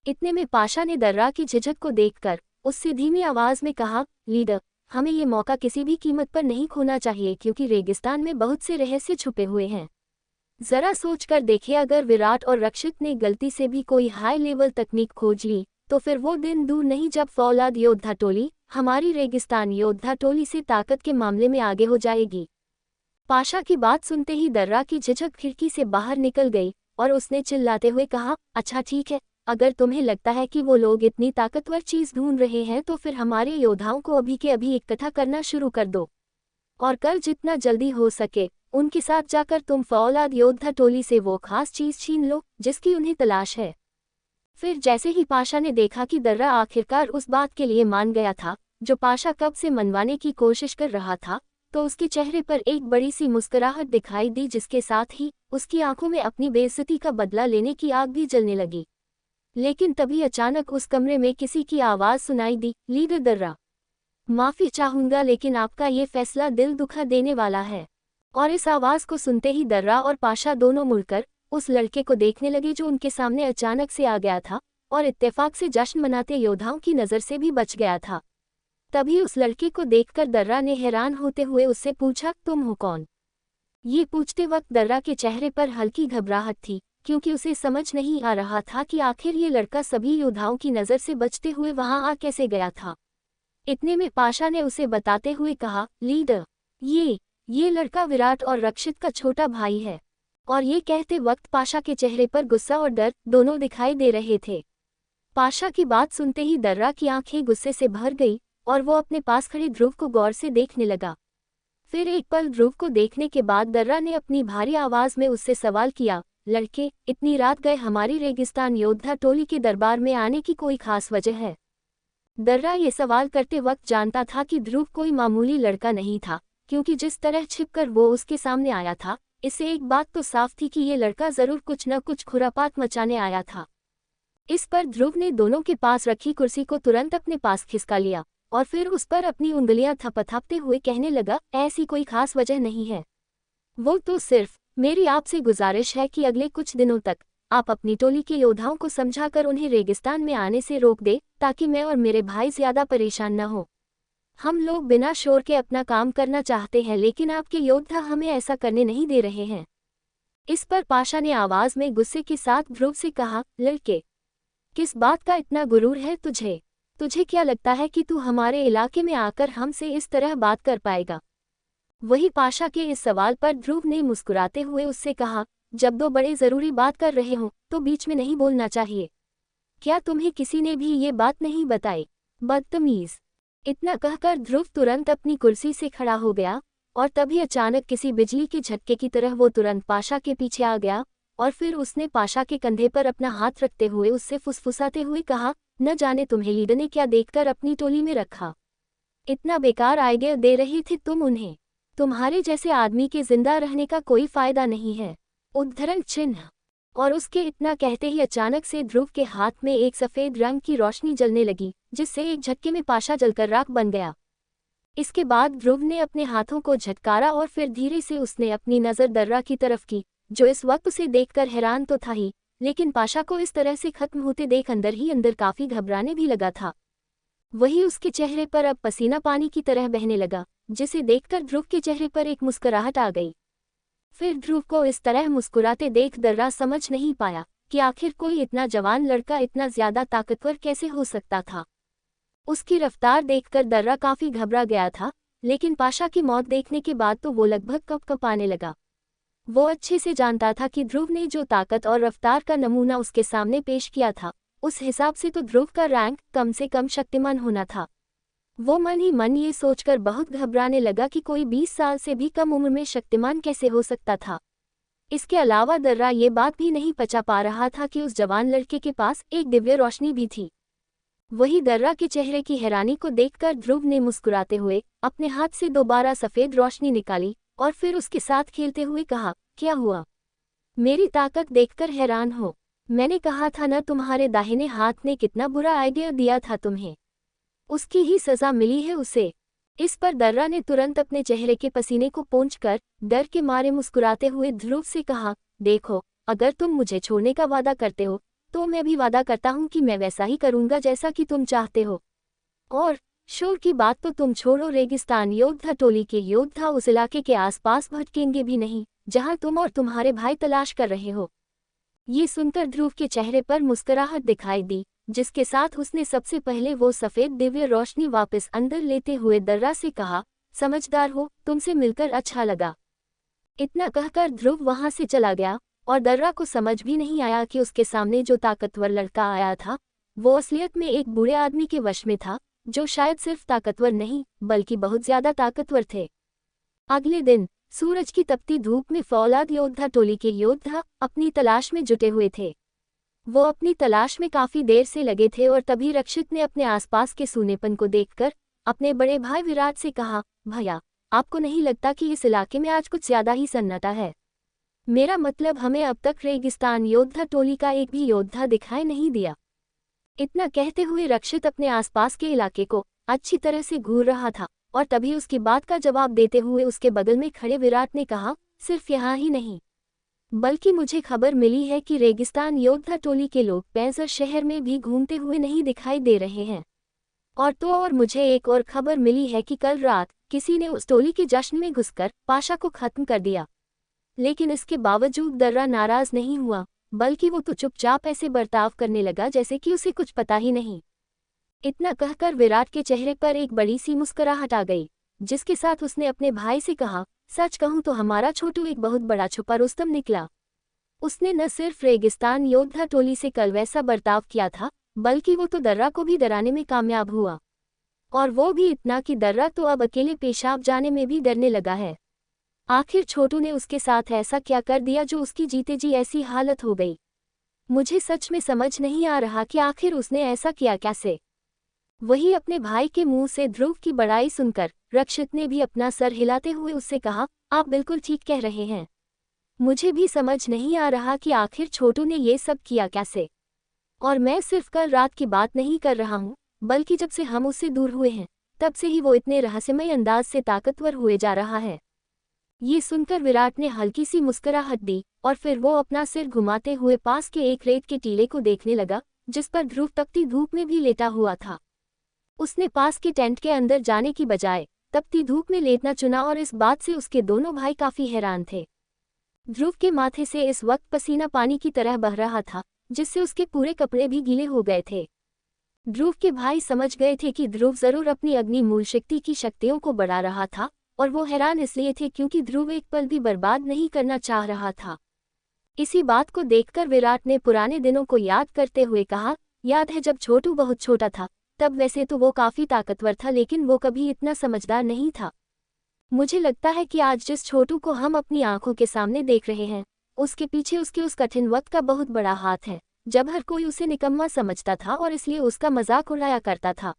इतने में पाशा ने दर्रा की झिझक को देखकर उससे धीमी आवाज में कहा, लीडर, हमें ये मौका किसी भी कीमत पर नहीं खोना चाहिए, क्योंकि रेगिस्तान में बहुत से रहस्य छुपे हुए हैं। जरा सोचकर देखिए, अगर विराट और रक्षित ने गलती से भी कोई हाई लेवल तकनीक खोज ली तो फिर वो दिन दूर नहीं जब फौलाद योद्धा टोली हमारी रेगिस्तान योद्धा टोली से ताकत के मामले में आगे हो जाएगी। पाशा की बात सुनते ही दर्रा की झिझक खिड़की से बाहर निकल गई और उसने चिल्लाते हुए कहा, अच्छा ठीक है, अगर तुम्हें लगता है कि वो लोग इतनी ताकतवर चीज ढूंढ रहे हैं तो फिर हमारे योद्धाओं को अभी के अभी इकट्ठा करना शुरू कर दो, और कल जितना जल्दी हो सके उनके साथ जाकर तुम फौलाद योद्धा टोली से वो खास चीज छीन लो जिसकी उन्हें तलाश है। फिर जैसे ही पाशा ने देखा कि दर्रा आखिरकार उस बात के लिए मान गया था जो पाशा कब से मनवाने की कोशिश कर रहा था, तो उसके चेहरे पर एक बड़ी सी मुस्कुराहट दिखाई दी, जिसके साथ ही उसकी आंखों में अपनी बेइज्जती का बदला लेने की आग भी जलने लगी। लेकिन तभी अचानक उस कमरे में किसी की आवाज सुनाई दी, लीडर दर्रा, माफी चाहूंगा लेकिन आपका ये फैसला दिल दुखा देने वाला है। और इस आवाज को सुनते ही दर्रा और पाशा दोनों मुड़कर उस लड़के को देखने लगे जो उनके सामने अचानक से आ गया था और इत्तेफाक से जश्न मनाते योद्धाओं की नजर से भी बच गया था। तभी उस लड़के को देखकर दर्रा ने हैरान होते हुए उससे पूछा, तुम हो कौन? ये पूछते वक्त दर्रा के चेहरे पर हल्की घबराहट थी, क्योंकि उसे समझ नहीं आ रहा था कि आखिर ये लड़का सभी योद्धाओं की नज़र से बचते हुए वहां आ कैसे गया था। इतने में पाशा ने उसे बताते हुए कहा, लीडर, ये लड़का विराट और रक्षित का छोटा भाई है। और ये कहते वक्त पाशा के चेहरे पर गुस्सा और डर दोनों दिखाई दे रहे थे। पाशा की बात सुनते ही दर्रा की आंखें गुस्से से भर गई और वो अपने पास खड़े ध्रुव को गौर से देखने लगा। फिर एक पल ध्रुव को देखने के बाद दर्रा ने अपनी भारी आवाज में उससे सवाल किया, लड़के, इतनी रात गए हमारी रेगिस्तान योद्धा टोली के दरबार में आने की कोई खास वजह है? दर्रा ये सवाल करते वक्त जानता था कि ध्रुव कोई मामूली लड़का नहीं था, क्योंकि जिस तरह छिपकर वो उसके सामने आया था, इससे एक बात तो साफ थी कि ये लड़का जरूर कुछ न कुछ खुरापात मचाने आया था। इस पर ध्रुव ने दोनों के पास रखी कुर्सी को तुरंत अपने पास खिसका लिया और फिर उस पर अपनी उंगलियां थपथापते हुए कहने लगा, ऐसी कोई खास वजह नहीं है। वो तो सिर्फ मेरी आपसे गुजारिश है कि अगले कुछ दिनों तक आप अपनी टोली के योद्धाओं को समझाकर उन्हें रेगिस्तान में आने से रोक दे, ताकि मैं और मेरे भाई ज्यादा परेशान न हो। हम लोग बिना शोर के अपना काम करना चाहते हैं, लेकिन आपके योद्धा हमें ऐसा करने नहीं दे रहे हैं। इस पर पाशा ने आवाज में गुस्से के साथ ध्रुव से कहा, लड़के, किस बात का इतना गुरूर है तुझे क्या लगता है कि तू हमारे इलाके में आकर हमसे इस तरह बात कर पाएगा? वही पाशा के इस सवाल पर ध्रुव ने मुस्कुराते हुए उससे कहा, जब दो बड़े जरूरी बात कर रहे हों तो बीच में नहीं बोलना चाहिए। क्या तुम्हें किसी ने भी ये बात नहीं बताई, बदतमीज? इतना कहकर ध्रुव तुरंत अपनी कुर्सी से खड़ा हो गया और तभी अचानक किसी बिजली के झटके की तरह वो तुरंत पाशा के पीछे आ गया और फिर उसने पाशा के कंधे पर अपना हाथ रखते हुए उससे फुसफुसाते हुए कहा, न जाने तुम्हें लीडर ने क्या देखकर अपनी टोली में रखा। इतना बेकार आइडिया दे रहे थे तुम उन्हें। तुम्हारे जैसे आदमी के जिंदा रहने का कोई फायदा नहीं है। उद्धरण चिन्ह। और उसके इतना कहते ही अचानक से ध्रुव के हाथ में एक सफेद रंग की रोशनी जलने लगी, जिससे एक झटके में पाशा जलकर राख बन गया। इसके बाद ध्रुव ने अपने हाथों को झटकारा और फिर धीरे से उसने अपनी नज़र दर्रा की तरफ की, जो इस वक्त उसे देखकर हैरान तो था ही, लेकिन पाशा को इस तरह से खत्म होते देख अंदर ही अंदर काफ़ी घबराने भी लगा था। वही उसके चेहरे पर अब पसीना पानी की तरह बहने लगा, जिसे देखकर ध्रुव के चेहरे पर एक मुस्कुराहट आ गई। फिर ध्रुव को इस तरह मुस्कुराते देख दर्रा समझ नहीं पाया कि आखिर कोई इतना जवान लड़का इतना ज्यादा ताकतवर कैसे हो सकता था। उसकी रफ्तार देखकर दर्रा काफी घबरा गया था, लेकिन पाशा की मौत देखने के बाद तो वो लगभग कँप-कँपाने लगा। वो अच्छे से जानता था कि ध्रुव ने जो ताकत और रफ्तार का नमूना उसके सामने पेश किया था, उस हिसाब से तो ध्रुव का रैंक कम से कम शक्तिमान होना था। वो मन ही मन ये सोचकर बहुत घबराने लगा कि कोई 20 साल से भी कम उम्र में शक्तिमान कैसे हो सकता था। इसके अलावा दर्रा ये बात भी नहीं पचा पा रहा था कि उस जवान लड़के के पास एक दिव्य रोशनी भी थी। वही दर्रा के चेहरे की हैरानी को देखकर ध्रुव ने मुस्कुराते हुए अपने हाथ से दोबारा सफ़ेद रोशनी निकाली और फिर उसके साथ खेलते हुए कहा, क्या हुआ? मेरी ताकत देखकर हैरान हो? मैंने कहा था न, तुम्हारे दाहिने हाथ ने कितना बुरा आइडिया दिया था तुम्हें। उसकी ही सज़ा मिली है उसे। इस पर दर्रा ने तुरंत अपने चेहरे के पसीने को पोंछकर डर के मारे मुस्कुराते हुए ध्रुव से कहा, देखो, अगर तुम मुझे छोड़ने का वादा करते हो तो मैं भी वादा करता हूँ कि मैं वैसा ही करूँगा जैसा कि तुम चाहते हो। और शोर की बात तो तुम छोड़ो, रेगिस्तान योद्धा टोली के योद्धा उस इलाके के आसपास भटकेंगे भी नहीं जहाँ तुम और तुम्हारे भाई तलाश कर रहे हो। ये सुनकर ध्रुव के चेहरे पर मुस्कुराहट दिखाई दी, जिसके साथ उसने सबसे पहले वो सफ़ेद दिव्य रोशनी वापस अंदर लेते हुए दर्रा से कहा, समझदार हो, तुमसे मिलकर अच्छा लगा। इतना कहकर ध्रुव वहां से चला गया और दर्रा को समझ भी नहीं आया कि उसके सामने जो ताकतवर लड़का आया था वो असलियत में एक बूढ़े आदमी के वश में था, जो शायद सिर्फ ताकतवर नहीं बल्कि बहुत ज्यादा ताकतवर थे। अगले दिन सूरज की तपती धूप में फौलाद योद्धा टोली के योद्धा अपनी तलाश में जुटे हुए थे। वो अपनी तलाश में काफी देर से लगे थे और तभी रक्षित ने अपने आसपास के सूनेपन को देखकर अपने बड़े भाई विराट से कहा, भैया, आपको नहीं लगता कि इस इलाके में आज कुछ ज्यादा ही सन्नाटा है? मेरा मतलब, हमें अब तक रेगिस्तान योद्धा टोली का एक भी योद्धा दिखाई नहीं दिया। इतना कहते हुए रक्षित अपने आसपास के इलाके को अच्छी तरह से घूर रहा था और तभी उसकी बात का जवाब देते हुए उसके बगल में खड़े विराट ने कहा, सिर्फ यहाँ ही नहीं बल्कि मुझे खबर मिली है कि रेगिस्तान योद्धा टोली के लोग पैंसर शहर में भी घूमते हुए नहीं दिखाई दे रहे हैं। और मुझे एक और खबर मिली है कि कल रात किसी ने उस टोली के जश्न में घुसकर पाशा को खत्म कर दिया। लेकिन इसके बावजूद दर्रा नाराज नहीं हुआ, बल्कि वो तो चुपचाप ऐसे बर्ताव करने लगा जैसे कि उसे कुछ पता ही नहीं। इतना कहकर विराट के चेहरे पर एक बड़ी सी मुस्कुराहट आ गई, जिसके साथ उसने अपने भाई से कहा, सच कहूं तो हमारा छोटू एक बहुत बड़ा छुपा रुस्तम निकला। उसने न सिर्फ रेगिस्तान योद्धा टोली से कल वैसा बर्ताव किया था, बल्कि वो तो दर्रा को भी डराने में कामयाब हुआ। और वो भी इतना कि दर्रा तो अब अकेले पेशाब जाने में भी डरने लगा है। आखिर छोटू ने उसके साथ ऐसा क्या कर दिया जो उसकी जीते जी ऐसी हालत हो गई? मुझे सच में समझ नहीं आ रहा कि आखिर उसने ऐसा किया कैसे। वही अपने भाई के मुंह से ध्रुव की बड़ाई सुनकर रक्षित ने भी अपना सर हिलाते हुए उससे कहा, आप बिल्कुल ठीक कह रहे हैं। मुझे भी समझ नहीं आ रहा कि आखिर छोटू ने ये सब किया कैसे। और मैं सिर्फ कल रात की बात नहीं कर रहा हूँ, बल्कि जब से हम उससे दूर हुए हैं तब से ही वो इतने रहस्यमय अंदाज से ताकतवर हुए जा रहा है। ये सुनकर विराट ने हल्की सी मुस्कुराहट दी और फिर वो अपना सिर घुमाते हुए पास के एक रेत के टीले को देखने लगा, जिस पर ध्रुव तपती धूप में भी लेटा हुआ था। उसने पास के टेंट के अंदर जाने की बजाय तपती धूप में लेटना चुना और इस बात से उसके दोनों भाई काफी हैरान थे। ध्रुव के माथे से इस वक्त पसीना पानी की तरह बह रहा था, जिससे उसके पूरे कपड़े भी गीले हो गए थे। ध्रुव के भाई समझ गए थे कि ध्रुव जरूर अपनी अग्नि मूल शक्ति की शक्तियों को बढ़ा रहा था, और वो हैरान इसलिए थे क्योंकि ध्रुव एक पल भी बर्बाद नहीं करना चाह रहा था। इसी बात को देखकर विराट ने पुराने दिनों को याद करते हुए कहा, याद है जब छोटू बहुत छोटा था, तब वैसे तो वो काफी ताकतवर था, लेकिन वो कभी इतना समझदार नहीं था। मुझे लगता है कि आज जिस छोटू को हम अपनी आंखों के सामने देख रहे हैं, उसके पीछे उसके उस कठिन वक्त का बहुत बड़ा हाथ है, जब हर कोई उसे निकम्मा समझता था और इसलिए उसका मजाक उड़ाया करता था।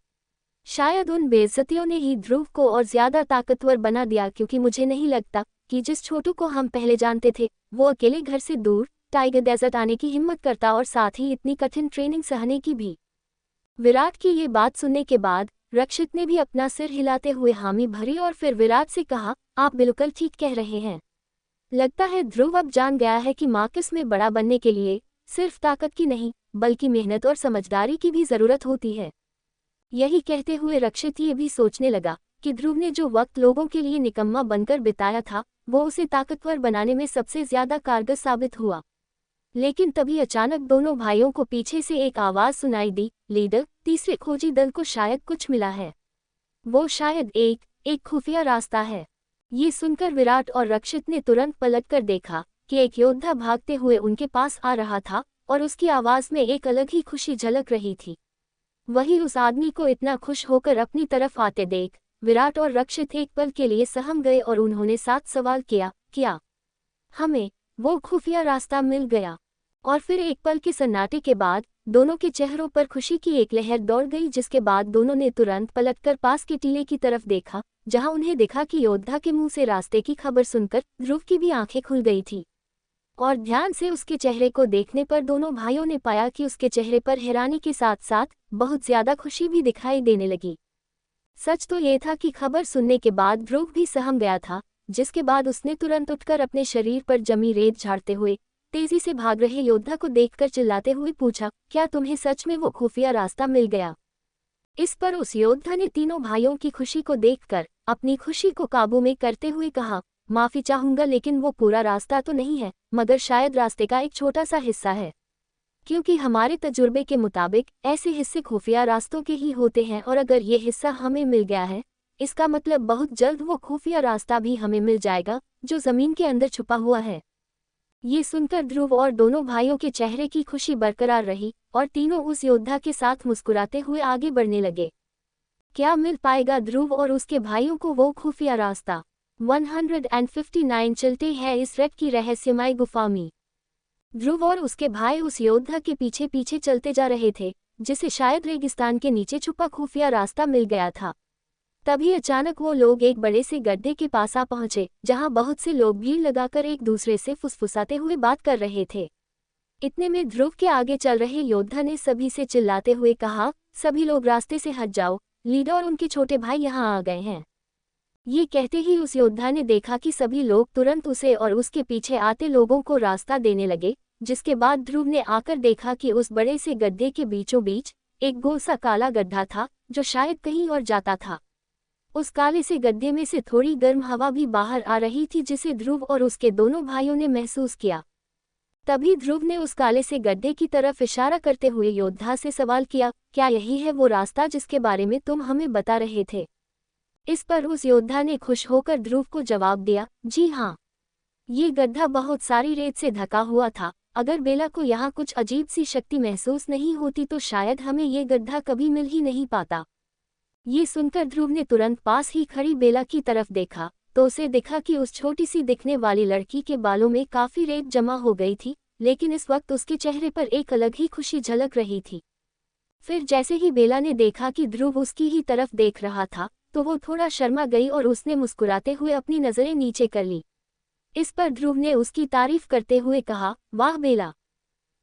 शायद उन बेइज्जतियों ने ही ध्रुव को और ज्यादा ताकतवर बना दिया, क्योंकि मुझे नहीं लगता कि जिस छोटू को हम पहले जानते थे वो अकेले घर से दूर टाइगर डेजर्ट आने की हिम्मत करता, और साथ ही इतनी कठिन ट्रेनिंग सहने की भी। विराट की ये बात सुनने के बाद रक्षित ने भी अपना सिर हिलाते हुए हामी भरी और फिर विराट से कहा, आप बिल्कुल ठीक कह रहे हैं। लगता है ध्रुव अब जान गया है कि मार्कस में बड़ा बनने के लिए सिर्फ ताकत की नहीं बल्कि मेहनत और समझदारी की भी जरूरत होती है। यही कहते हुए रक्षित ये भी सोचने लगा कि ध्रुव ने जो वक्त लोगों के लिए निकम्मा बनकर बिताया था वो उसे ताकतवर बनाने में सबसे ज्यादा कारगर साबित हुआ। लेकिन तभी अचानक दोनों भाइयों को पीछे से एक आवाज सुनाई दी, लीडर, तीसरे खोजी दल को शायद कुछ मिला है। वो शायद एक खुफिया रास्ता है। ये सुनकर विराट और रक्षित ने तुरंत पलटकर देखा कि एक योद्धा भागते हुए उनके पास आ रहा था और उसकी आवाज में एक अलग ही खुशी झलक रही थी। वही उस आदमी को इतना खुश होकर अपनी तरफ आते देख विराट और रक्षित एक पल के लिए सहम गए और उन्होंने साथ सवाल किया, क्या हमें वो खुफिया रास्ता मिल गया? और फिर एक पल के सन्नाटे के बाद दोनों के चेहरों पर खुशी की एक लहर दौड़ गई, जिसके बाद दोनों ने तुरंत पलटकर पास के टीले की तरफ देखा, जहां उन्हें दिखा कि योद्धा के मुंह से रास्ते की खबर सुनकर ध्रुव की भी आंखें खुल गई थी। और ध्यान से उसके चेहरे को देखने पर दोनों भाइयों ने पाया कि उसके चेहरे पर हैरानी के साथ साथ बहुत ज्यादा खुशी भी दिखाई देने लगी। सच तो ये था कि खबर सुनने के बाद ध्रुव भी सहम गया था, जिसके बाद उसने तुरंत उठकर अपने शरीर पर जमी रेत झाड़ते हुए तेजी से भाग रहे योद्धा को देखकर चिल्लाते हुए पूछा, क्या तुम्हें सच में वो खुफिया रास्ता मिल गया? इस पर उस योद्धा ने तीनों भाइयों की खुशी को देखकर अपनी खुशी को काबू में करते हुए कहा, माफी चाहूंगा लेकिन वो पूरा रास्ता तो नहीं है, मगर शायद रास्ते का एक छोटा सा हिस्सा है। क्योंकि हमारे तजुर्बे के मुताबिक ऐसे हिस्से खुफिया रास्तों के ही होते हैं और अगर ये हिस्सा हमें मिल गया है इसका मतलब बहुत जल्द वो खुफिया रास्ता भी हमें मिल जाएगा जो जमीन के अंदर छुपा हुआ है। ये सुनकर ध्रुव और दोनों भाइयों के चेहरे की खुशी बरकरार रही और तीनों उस योद्धा के साथ मुस्कुराते हुए आगे बढ़ने लगे। क्या मिल पाएगा ध्रुव और उसके भाइयों को वो खुफिया रास्ता? 159 चलते हैं इस रेत की रहस्यमय गुफा में। ध्रुव और उसके भाई उस योद्धा के पीछे पीछे चलते जा रहे थे, जिसे शायद रेगिस्तान के नीचे छुपा खुफिया रास्ता मिल गया था। तभी अचानक वो लोग एक बड़े से गड्ढे के पास आ पहुंचे, जहां बहुत से लोग भीड़ लगाकर एक दूसरे से फुसफुसाते हुए बात कर रहे थे। इतने में ध्रुव के आगे चल रहे योद्धा ने सभी से चिल्लाते हुए कहा, सभी लोग रास्ते से हट जाओ, लीडर और उनके छोटे भाई यहां आ गए हैं। ये कहते ही उस योद्धा ने देखा कि सभी लोग तुरंत उसे और उसके पीछे आते लोगों को रास्ता देने लगे, जिसके बाद ध्रुव ने आकर देखा कि उस बड़े से गड्ढे के बीचों बीच एक गोल सा काला गड्ढा था जो शायद कहीं और जाता था। उस काले से गड्ढे में से थोड़ी गर्म हवा भी बाहर आ रही थी, जिसे ध्रुव और उसके दोनों भाइयों ने महसूस किया। तभी ध्रुव ने उस काले से गड्ढे की तरफ इशारा करते हुए योद्धा से सवाल किया, क्या यही है वो रास्ता जिसके बारे में तुम हमें बता रहे थे? इस पर उस योद्धा ने खुश होकर ध्रुव को जवाब दिया, जी हाँ। ये गड्ढा बहुत सारी रेत से ढका हुआ था। अगर बेला को यहाँ कुछ अजीब सी शक्ति महसूस नहीं होती तो शायद हमें ये गड्ढा कभी मिल ही नहीं पाता। ये सुनकर ध्रुव ने तुरंत पास ही खड़ी बेला की तरफ देखा तो उसे दिखा कि उस छोटी सी दिखने वाली लड़की के बालों में काफी रेत जमा हो गई थी, लेकिन इस वक्त उसके चेहरे पर एक अलग ही खुशी झलक रही थी। फिर जैसे ही बेला ने देखा कि ध्रुव उसकी ही तरफ देख रहा था तो वो थोड़ा शर्मा गई और उसने मुस्कुराते हुए अपनी नजरें नीचे कर ली। इस पर ध्रुव ने उसकी तारीफ करते हुए कहा, वाह बेला,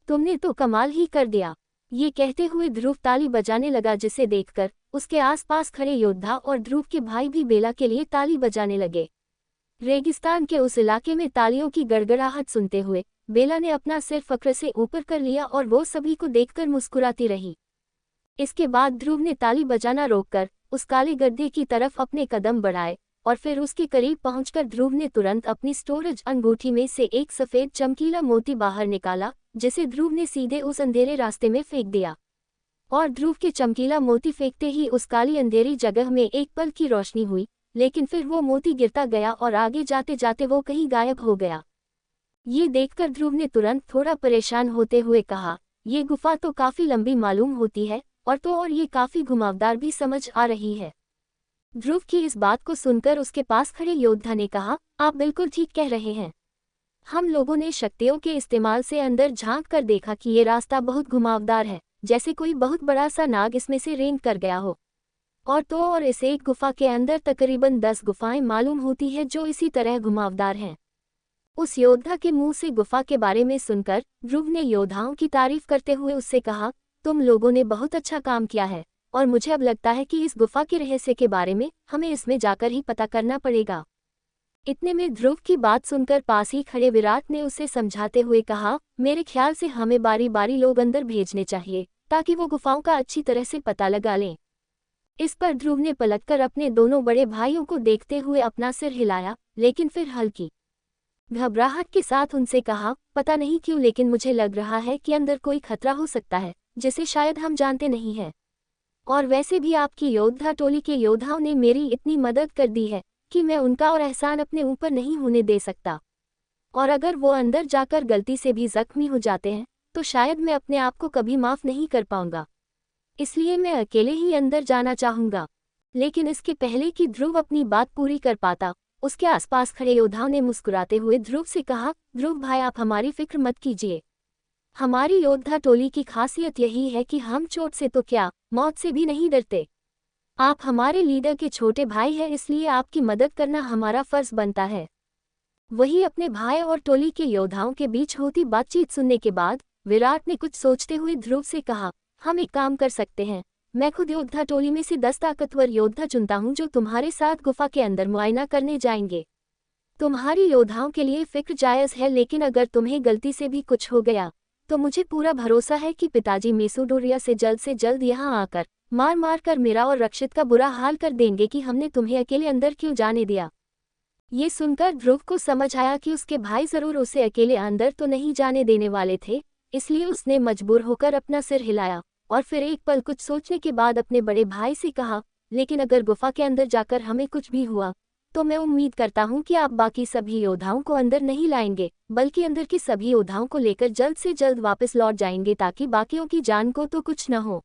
तुमने तो कमाल ही कर दिया। ये कहते हुए ध्रुव ताली बजाने लगा, जिसे देखकर उसके आसपास खड़े योद्धा और ध्रुव के भाई भी बेला के लिए ताली बजाने लगे। रेगिस्तान के उस इलाके में तालियों की गड़गड़ाहट सुनते हुए बेला ने अपना सिर फक्र से ऊपर कर लिया और वो सभी को देखकर मुस्कुराती रही। इसके बाद ध्रुव ने ताली बजाना रोककर उस काले गड्ढे की तरफ अपने कदम बढ़ाए और फिर उसके करीब पहुंचकर ध्रुव ने तुरंत अपनी स्टोरेज अंगूठी में से एक सफेद चमकीला मोती बाहर निकाला, जिसे ध्रुव ने सीधे उस अंधेरे रास्ते में फेंक दिया। और ध्रुव के चमकीला मोती फेंकते ही उस काली अंधेरी जगह में एक पल की रोशनी हुई, लेकिन फिर वो मोती गिरता गया और आगे जाते जाते वो कहीं गायब हो गया। ये देखकर ध्रुव ने तुरंत थोड़ा परेशान होते हुए कहा, ये गुफा तो काफी लंबी मालूम होती है और ये काफी घुमावदार भी समझ आ रही है। ध्रुव की इस बात को सुनकर उसके पास खड़े योद्धा ने कहा, आप बिल्कुल ठीक कह रहे हैं। हम लोगों ने शक्तियों के इस्तेमाल से अंदर झांक कर देखा कि ये रास्ता बहुत घुमावदार है, जैसे कोई बहुत बड़ा सा नाग इसमें से रेंग कर गया हो। और इस एक गुफा के अंदर तकरीबन 10 गुफाएं मालूम होती है जो इसी तरह घुमावदार हैं। उस योद्धा के मुंह से गुफा के बारे में सुनकर ध्रुव ने योद्धाओं की तारीफ करते हुए उससे कहा, तुम लोगों ने बहुत अच्छा काम किया है, और मुझे अब लगता है कि इस गुफा के रहस्य के बारे में हमें इसमें जाकर ही पता करना पड़ेगा। इतने में ध्रुव की बात सुनकर पास ही खड़े विराट ने उसे समझाते हुए कहा, मेरे ख्याल से हमें बारी बारी लोग अंदर भेजने चाहिए ताकि वो गुफाओं का अच्छी तरह से पता लगा लें। इस पर ध्रुव ने पलटकर अपने दोनों बड़े भाइयों को देखते हुए अपना सिर हिलाया, लेकिन फिर हल्की घबराहट के साथ उनसे कहा, पता नहीं क्यों लेकिन मुझे लग रहा है कि अंदर कोई खतरा हो सकता है जिसे शायद हम जानते नहीं हैं। और वैसे भी आपकी योद्धा टोली के योद्धाओं ने मेरी इतनी मदद कर दी है कि मैं उनका और एहसान अपने ऊपर नहीं होने दे सकता। और अगर वो अंदर जाकर गलती से भी जख्मी हो जाते हैं तो शायद मैं अपने आप को कभी माफ़ नहीं कर पाऊंगा। इसलिए मैं अकेले ही अंदर जाना चाहूंगा। लेकिन इसके पहले कि ध्रुव अपनी बात पूरी कर पाता, उसके आसपास खड़े योद्धाओं ने मुस्कुराते हुए ध्रुव से कहा, ध्रुव भाई आप हमारी फिक्र मत कीजिए। हमारी योद्धा टोली की खासियत यही है कि हम चोट से तो क्या, मौत से भी नहीं डरते। आप हमारे लीडर के छोटे भाई हैं, इसलिए आपकी मदद करना हमारा फर्ज बनता है। वही अपने भाई और टोली के योद्धाओं के बीच होती बातचीत सुनने के बाद विराट ने कुछ सोचते हुए ध्रुव से कहा, हम एक काम कर सकते हैं, मैं खुद योद्धा टोली में से 10 ताकतवर योद्धा चुनता हूं जो तुम्हारे साथ गुफा के अंदर मुआयना करने जाएंगे। तुम्हारी योद्धाओं के लिए फिक्र जायज़ है, लेकिन अगर तुम्हें गलती से भी कुछ हो गया तो मुझे पूरा भरोसा है कि पिताजी मेसोडोरिया से जल्द यहाँ आकर मार मार कर मेरा और रक्षित का बुरा हाल कर देंगे कि हमने तुम्हें अकेले अंदर क्यों जाने दिया। ये सुनकर ध्रुव को समझ आया कि उसके भाई जरूर उसे अकेले अंदर तो नहीं जाने देने वाले थे, इसलिए उसने मजबूर होकर अपना सिर हिलाया और फिर एक पल कुछ सोचने के बाद अपने बड़े भाई से कहा, लेकिन अगर गुफा के अंदर जाकर हमें कुछ भी हुआ तो मैं उम्मीद करता हूं कि आप बाकी सभी योद्धाओं को अंदर नहीं लाएंगे, बल्कि अंदर के सभी योद्धाओं को लेकर जल्द से जल्द वापस लौट जाएंगे ताकि बाकियों की जान को तो कुछ न हो।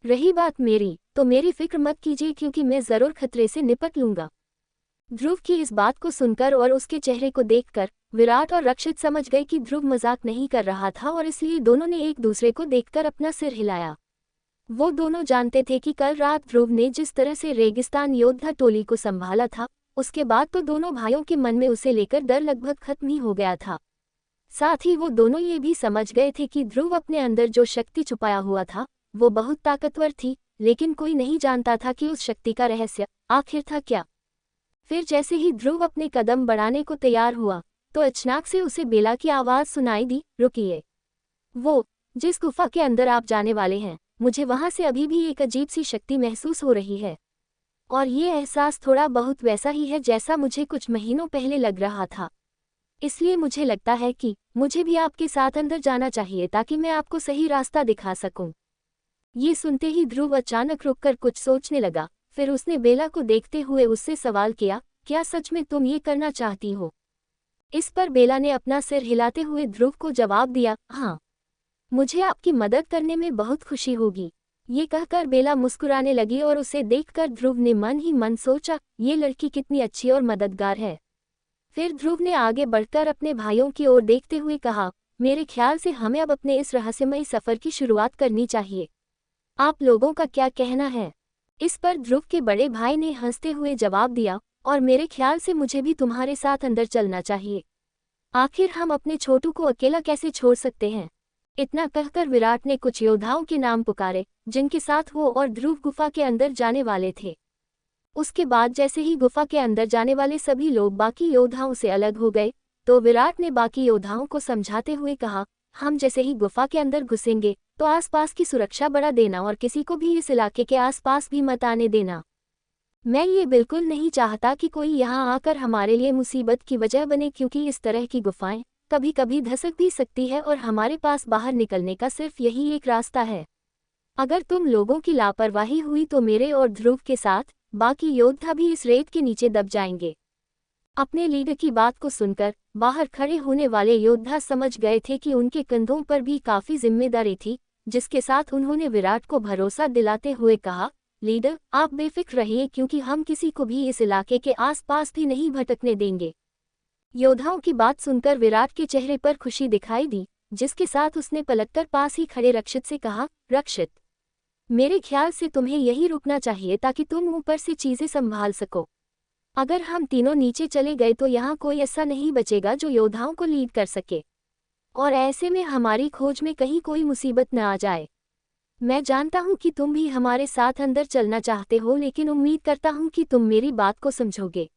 रही बात मेरी, तो मेरी फिक्र मत कीजिए क्योंकि मैं जरूर खतरे से निपट लूंगा। ध्रुव की इस बात को सुनकर और उसके चेहरे को देखकर विराट और रक्षित समझ गए कि ध्रुव मजाक नहीं कर रहा था और इसलिए दोनों ने एक दूसरे को देखकर अपना सिर हिलाया। वो दोनों जानते थे कि कल रात ध्रुव ने जिस तरह से रेगिस्तान योद्धा टोली को संभाला था, उसके बाद तो दोनों भाइयों के मन में उसे लेकर डर लगभग खत्म ही हो गया था। साथ ही वो दोनों ये भी समझ गए थे कि ध्रुव अपने अंदर जो शक्ति छुपाया हुआ था वो बहुत ताकतवर थी, लेकिन कोई नहीं जानता था कि उस शक्ति का रहस्य आखिर था क्या। फिर जैसे ही ध्रुव अपने कदम बढ़ाने को तैयार हुआ तो अचानक से उसे बेला की आवाज़ सुनाई दी, रुकिए। वो जिस गुफा के अंदर आप जाने वाले हैं, मुझे वहां से अभी भी एक अजीब सी शक्ति महसूस हो रही है और ये एहसास थोड़ा बहुत वैसा ही है जैसा मुझे कुछ महीनों पहले लग रहा था। इसलिए मुझे लगता है कि मुझे भी आपके साथ अंदर जाना चाहिए ताकि मैं आपको सही रास्ता दिखा सकूं। ये सुनते ही ध्रुव अचानक रुककर कुछ सोचने लगा। फिर उसने बेला को देखते हुए उससे सवाल किया, क्या सच में तुम ये करना चाहती हो? इस पर बेला ने अपना सिर हिलाते हुए ध्रुव को जवाब दिया, हाँ, मुझे आपकी मदद करने में बहुत खुशी होगी। ये कहकर बेला मुस्कुराने लगी और उसे देखकर ध्रुव ने मन ही मन सोचा, ये लड़की कितनी अच्छी और मददगार है। फिर ध्रुव ने आगे बढ़कर अपने भाइयों की ओर देखते हुए कहा, मेरे ख्याल से हमें अब अपने इस रहस्यमयी सफर की शुरुआत करनी चाहिए। आप लोगों का क्या कहना है? इस पर ध्रुव के बड़े भाई ने हंसते हुए जवाब दिया, और मेरे ख्याल से मुझे भी तुम्हारे साथ अंदर चलना चाहिए। आखिर हम अपने छोटू को अकेला कैसे छोड़ सकते हैं? इतना कहकर विराट ने कुछ योद्धाओं के नाम पुकारे जिनके साथ वो और ध्रुव गुफा के अंदर जाने वाले थे। उसके बाद जैसे ही गुफा के अंदर जाने वाले सभी लोग बाकी योद्धाओं से अलग हो गए तो विराट ने बाकी योद्धाओं को समझाते हुए कहा, हम जैसे ही गुफा के अंदर घुसेंगे तो आसपास की सुरक्षा बढ़ा देना और किसी को भी इस इलाके के आसपास भी मत आने देना। मैं ये बिल्कुल नहीं चाहता कि कोई यहाँ आकर हमारे लिए मुसीबत की वजह बने, क्योंकि इस तरह की गुफाएं कभी कभी धसक भी सकती है और हमारे पास बाहर निकलने का सिर्फ यही एक रास्ता है। अगर तुम लोगों की लापरवाही हुई तो मेरे और ध्रुव के साथ बाकी योद्धा भी इस रेत के नीचे दब जाएंगे। अपने लीडर की बात को सुनकर बाहर खड़े होने वाले योद्धा समझ गए थे कि उनके कंधों पर भी काफी जिम्मेदारी थी, जिसके साथ उन्होंने विराट को भरोसा दिलाते हुए कहा, लीडर आप बेफिक्र रहिए क्योंकि हम किसी को भी इस इलाके के आसपास भी नहीं भटकने देंगे। योद्धाओं की बात सुनकर विराट के चेहरे पर खुशी दिखाई दी, जिसके साथ उसने पलटकर पास ही खड़े रक्षित से कहा, रक्षित, मेरे ख्याल से तुम्हें यही रुकना चाहिए ताकि तुम ऊपर से चीजें संभाल सको। अगर हम तीनों नीचे चले गए तो यहाँ कोई ऐसा नहीं बचेगा जो योद्धाओं को लीड कर सके, और ऐसे में हमारी खोज में कहीं कोई मुसीबत न आ जाए। मैं जानता हूँ कि तुम भी हमारे साथ अंदर चलना चाहते हो, लेकिन उम्मीद करता हूँ कि तुम मेरी बात को समझोगे।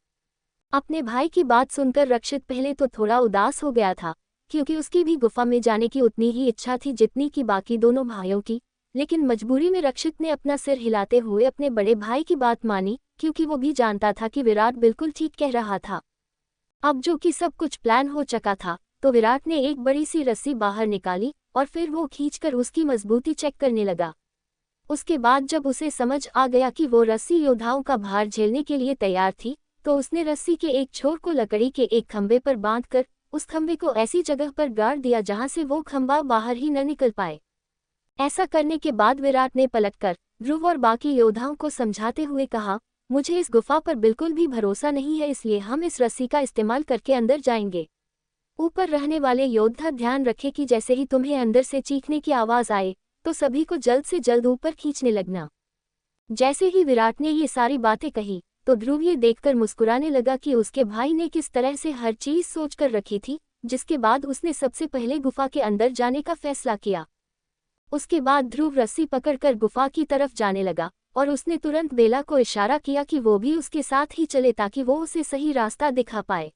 अपने भाई की बात सुनकर रक्षित पहले तो थोड़ा उदास हो गया था, क्योंकि उसकी भी गुफा में जाने की उतनी ही इच्छा थी जितनी कि बाकी दोनों भाइयों की। लेकिन मजबूरी में रक्षित ने अपना सिर हिलाते हुए अपने बड़े भाई की बात मानी, क्योंकि वो भी जानता था कि विराट बिल्कुल ठीक कह रहा था। अब जो कि सब कुछ प्लान हो चुका था, तो विराट ने एक बड़ी सी रस्सी बाहर निकाली और फिर वो खींचकर उसकी मजबूती चेक करने लगा। उसके बाद जब उसे समझ आ गया कि वो रस्सी योद्धाओं का भार झेलने के लिए तैयार थी, तो उसने रस्सी के एक छोर को लकड़ी के एक खंभे पर बांधकर उस खंभे को ऐसी जगह पर गाड़ दिया जहां से वो खंभा बाहर ही न निकल पाए। ऐसा करने के बाद विराट ने पलटकर ध्रुव और बाकी योद्धाओं को समझाते हुए कहा, मुझे इस गुफा पर बिल्कुल भी भरोसा नहीं है, इसलिए हम इस रस्सी का इस्तेमाल करके अंदर जाएंगे। ऊपर रहने वाले योद्धा ध्यान रखें कि जैसे ही तुम्हें अंदर से चीखने की आवाज आए, तो सभी को जल्द से जल्द ऊपर खींचने लगना। जैसे ही विराट ने ये सारी बातें कही, तो ध्रुव ये देखकर मुस्कुराने लगा कि उसके भाई ने किस तरह से हर चीज सोचकर रखी थी, जिसके बाद उसने सबसे पहले गुफा के अंदर जाने का फैसला किया। उसके बाद ध्रुव रस्सी पकड़कर गुफा की तरफ जाने लगा और उसने तुरंत बेला को इशारा किया कि वो भी उसके साथ ही चले ताकि वो उसे सही रास्ता दिखा पाए।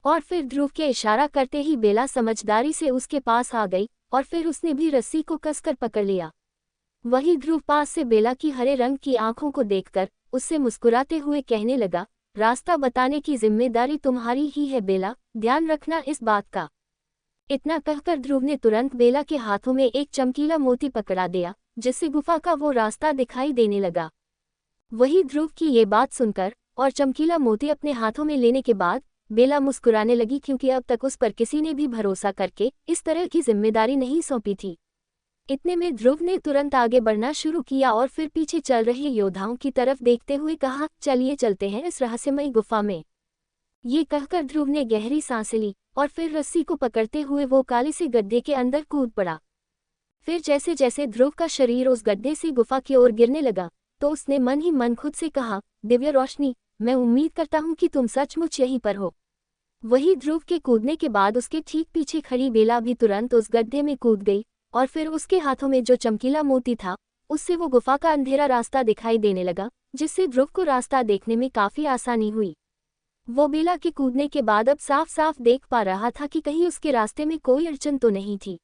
और फिर ध्रुव के इशारा करते ही बेला समझदारी से उसके पास आ गई और फिर उसने भी रस्सी को कसकर पकड़ लिया। वही ध्रुव पास से बेला की हरे रंग की आंखों को देखकर उससे मुस्कुराते हुए कहने लगा, रास्ता बताने की जिम्मेदारी तुम्हारी ही है बेला, ध्यान रखना इस बात का। इतना कहकर ध्रुव ने तुरंत बेला के हाथों में एक चमकीला मोती पकड़ा दिया, जिससे गुफा का वो रास्ता दिखाई देने लगा। वही ध्रुव की ये बात सुनकर और चमकीला मोती अपने हाथों में लेने के बाद बेला मुस्कुराने लगी, क्योंकि अब तक उस पर किसी ने भी भरोसा करके इस तरह की जिम्मेदारी नहीं सौंपी थी। इतने में ध्रुव ने तुरंत आगे बढ़ना शुरू किया और फिर पीछे चल रहे योद्धाओं की तरफ देखते हुए कहा, चलिए चलते हैं इस रहस्यमयी गुफा में। ये कहकर ध्रुव ने गहरी सांसें ली और फिर रस्सी को पकड़ते हुए वो काले से गड्ढे के अंदर कूद पड़ा। फिर जैसे जैसे ध्रुव का शरीर उस गड्ढे से गुफा की ओर गिरने लगा, तो उसने मन ही मन खुद से कहा, दिव्य रोशनी, मैं उम्मीद करता हूँ कि तुम सचमुच यहीं पर हो। वही ध्रुव के कूदने के बाद उसके ठीक पीछे खड़ी बेला भी तुरंत उस गड्ढे में कूद गई और फिर उसके हाथों में जो चमकीला मोती था, उससे वो गुफा का अंधेरा रास्ता दिखाई देने लगा, जिससे ध्रुव को रास्ता देखने में काफी आसानी हुई। वो बेला के कूदने के बाद अब साफ साफ देख पा रहा था कि कहीं उसके रास्ते में कोई अड़चन तो नहीं थी।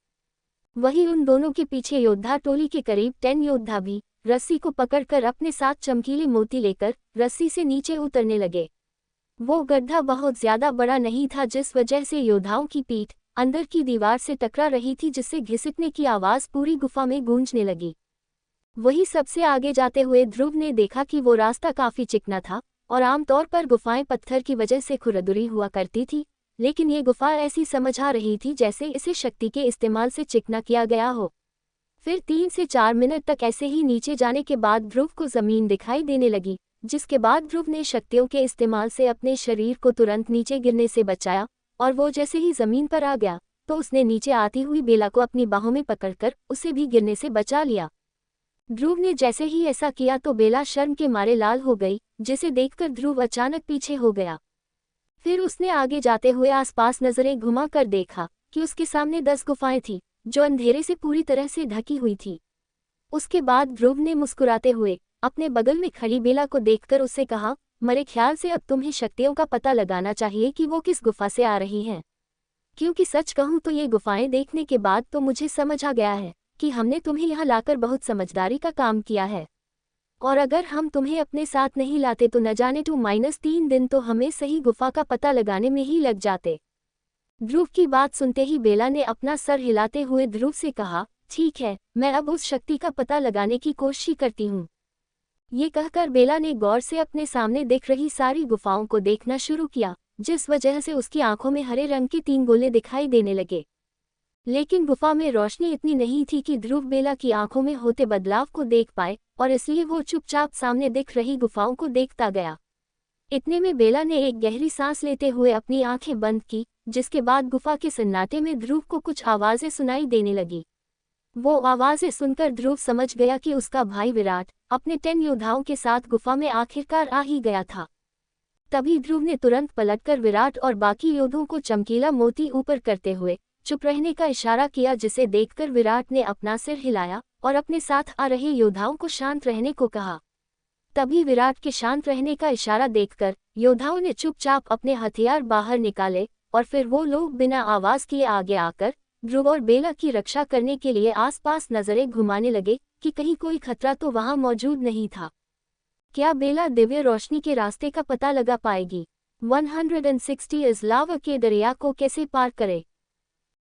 वही उन दोनों के पीछे योद्धा टोली के करीब 10 योद्धा भी रस्सी को पकड़कर अपने साथ चमकीले मोती लेकर रस्सी से नीचे उतरने लगे। वो गड्ढा बहुत ज्यादा बड़ा नहीं था, जिस वजह से योद्धाओं की पीठ अंदर की दीवार से टकरा रही थी, जिससे घिसकने की आवाज पूरी गुफा में गूंजने लगी। वही सबसे आगे जाते हुए ध्रुव ने देखा कि वो रास्ता काफी चिकना था और आमतौर पर गुफाएं पत्थर की वजह से खुरदुरी हुआ करती थी, लेकिन ये गुफा ऐसी समझ आ रही थी जैसे इसे शक्ति के इस्तेमाल से चिकना किया गया हो। फिर 3 से 4 मिनट तक ऐसे ही नीचे जाने के बाद ध्रुव को जमीन दिखाई देने लगी, जिसके बाद ध्रुव ने शक्तियों के इस्तेमाल से अपने शरीर को तुरंत नीचे गिरने से बचाया और वो जैसे ही जमीन पर आ गया, तो उसने नीचे आती हुई बेला को अपनी बाहों में पकड़कर उसे भी गिरने से बचा लिया। ध्रुव ने जैसे ही ऐसा किया तो बेला शर्म के मारे लाल हो गई, जिसे देखकर ध्रुव अचानक पीछे हो गया। फिर उसने आगे जाते हुए आसपास नजरें घुमाकर देखा कि उसके सामने 10 गुफाएं थीं, जो अंधेरे से पूरी तरह से ढकी हुई थी। उसके बाद ध्रुव ने मुस्कुराते हुए अपने बगल में खड़ी बेला को देखकर उससे कहा, मेरे ख्याल से अब तुम्हें शक्तियों का पता लगाना चाहिए कि वो किस गुफा से आ रही हैं। क्योंकि सच कहूँ तो ये गुफाएं देखने के बाद तो मुझे समझ आ गया है कि हमने तुम्हें यहाँ लाकर बहुत समझदारी का काम किया है, और अगर हम तुम्हें अपने साथ नहीं लाते तो न जाने 2-3 दिन तो हमें सही गुफा का पता लगाने में ही लग जाते। ध्रुव की बात सुनते ही बेला ने अपना सर हिलाते हुए ध्रुव से कहा, ठीक है, मैं अब उस शक्ति का पता लगाने की कोशिश करती हूँ। ये कहकर बेला ने गौर से अपने सामने दिख रही सारी गुफाओं को देखना शुरू किया, जिस वजह से उसकी आंखों में हरे रंग के 3 गोले दिखाई देने लगे। लेकिन गुफा में रोशनी इतनी नहीं थी कि ध्रुव बेला की आंखों में होते बदलाव को देख पाए, और इसलिए वो चुपचाप सामने दिख रही गुफाओं को देखता गया। इतने में बेला ने एक गहरी सांस लेते हुए अपनी आंखें बंद की, जिसके बाद गुफा के सन्नाटे में ध्रुव को कुछ आवाजें सुनाई देने लगी। वो आवाजें सुनकर ध्रुव समझ गया कि उसका भाई विराट अपने 10 योद्धाओं के साथ गुफा में आखिरकार आ ही गया था। तभी ध्रुव ने तुरंत पलटकर विराट और बाकी योद्धाओं को चमकीला मोती ऊपर करते हुए चुप रहने का इशारा किया, जिसे देखकर विराट ने अपना सिर हिलाया और अपने साथ आ रहे योद्धाओं को शांत रहने को कहा। तभी विराट के शांत रहने का इशारा देखकर योद्धाओं ने चुपचाप अपने हथियार बाहर निकाले और फिर वो लोग बिना आवाज किए आगे आकर ध्रुव और बेला की रक्षा करने के लिए आसपास नजरें घुमाने लगे कि कहीं कोई खतरा तो वहां मौजूद नहीं था। क्या बेला दिव्य रोशनी के रास्ते का पता लगा पाएगी? 160 इस लावा के दरिया को कैसे पार करे?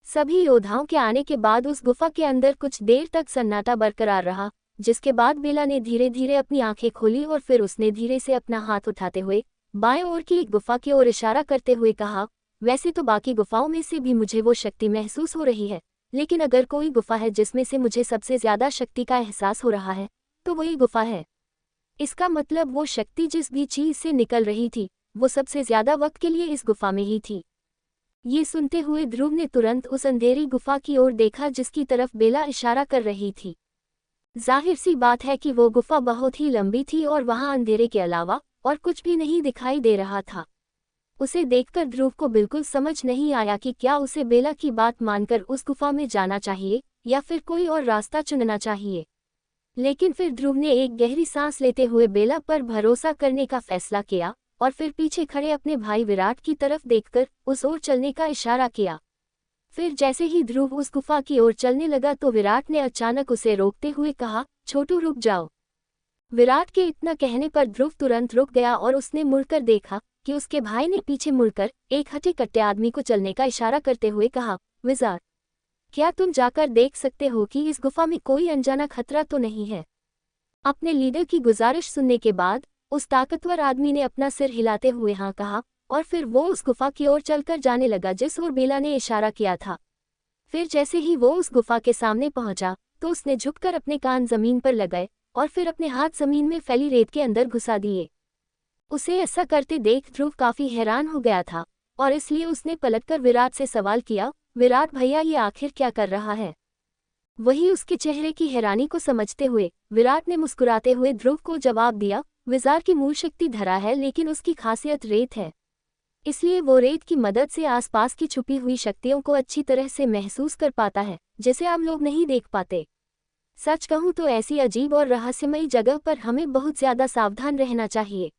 सभी योद्धाओं के आने के बाद उस गुफा के अंदर कुछ देर तक सन्नाटा बरकरार रहा, जिसके बाद बेला ने धीरे धीरे अपनी आंखें खोली और फिर उसने धीरे से अपना हाथ उठाते हुए बाएं ओर की एक गुफा की ओर इशारा करते हुए कहा, वैसे तो बाकी गुफाओं में से भी मुझे वो शक्ति महसूस हो रही है, लेकिन अगर कोई गुफा है जिसमें से मुझे सबसे ज्यादा शक्ति का एहसास हो रहा है तो वही गुफा है। इसका मतलब वो शक्ति जिस भी चीज से निकल रही थी वो सबसे ज्यादा वक्त के लिए इस गुफा में ही थी। ये सुनते हुए ध्रुव ने तुरंत उस अंधेरी गुफा की ओर देखा जिसकी तरफ बेला इशारा कर रही थी। जाहिर सी बात है कि वो गुफा बहुत ही लंबी थी और वहां अंधेरे के अलावा और कुछ भी नहीं दिखाई दे रहा था। उसे देखकर ध्रुव को बिल्कुल समझ नहीं आया कि क्या उसे बेला की बात मानकर उस गुफा में जाना चाहिए या फिर कोई और रास्ता चुनना चाहिए। लेकिन फिर ध्रुव ने एक गहरी सांस लेते हुए बेला पर भरोसा करने का फैसला किया और फिर पीछे खड़े अपने भाई विराट की तरफ देखकर उस ओर चलने का इशारा किया। फिर जैसे ही ध्रुव उस गुफा की ओर चलने लगा तो विराट ने अचानक उसे रोकते हुए कहा, छोटू रुक जाओ। विराट के इतना कहने पर ध्रुव तुरंत रुक गया और उसने मुड़कर देखा कि उसके भाई ने पीछे मुड़कर एक हटे कट्टे आदमी को चलने का इशारा करते हुए कहा, विज़ार, क्या तुम जाकर देख सकते हो कि इस गुफा में कोई अनजाना खतरा तो नहीं है? अपने लीडर की गुजारिश सुनने के बाद उस ताकतवर आदमी ने अपना सिर हिलाते हुए हाँ कहा और फिर वो उस गुफा की ओर चलकर जाने लगा जिस ओर बेला ने इशारा किया था। फिर जैसे ही वो उस गुफा के सामने पहुंचा तो उसने झुककर अपने कान जमीन पर लगाए और फिर अपने हाथ जमीन में फैली रेत के अंदर घुसा दिए। उसे ऐसा करते देख ध्रुव काफी हैरान हो गया था और इसलिए उसने पलटकर विराट से सवाल किया, विराट भैया ये आखिर क्या कर रहा है? वही उसके चेहरे की हैरानी को समझते हुए विराट ने मुस्कुराते हुए ध्रुव को जवाब दिया, विज़ार की मूल शक्ति धरा है लेकिन उसकी खासियत रेत है, इसलिए वो रेत की मदद से आसपास की छुपी हुई शक्तियों को अच्छी तरह से महसूस कर पाता है जिसे आम लोग नहीं देख पाते। सच कहूँ तो ऐसी अजीब और रहस्यमयी जगह पर हमें बहुत ज्यादा सावधान रहना चाहिए।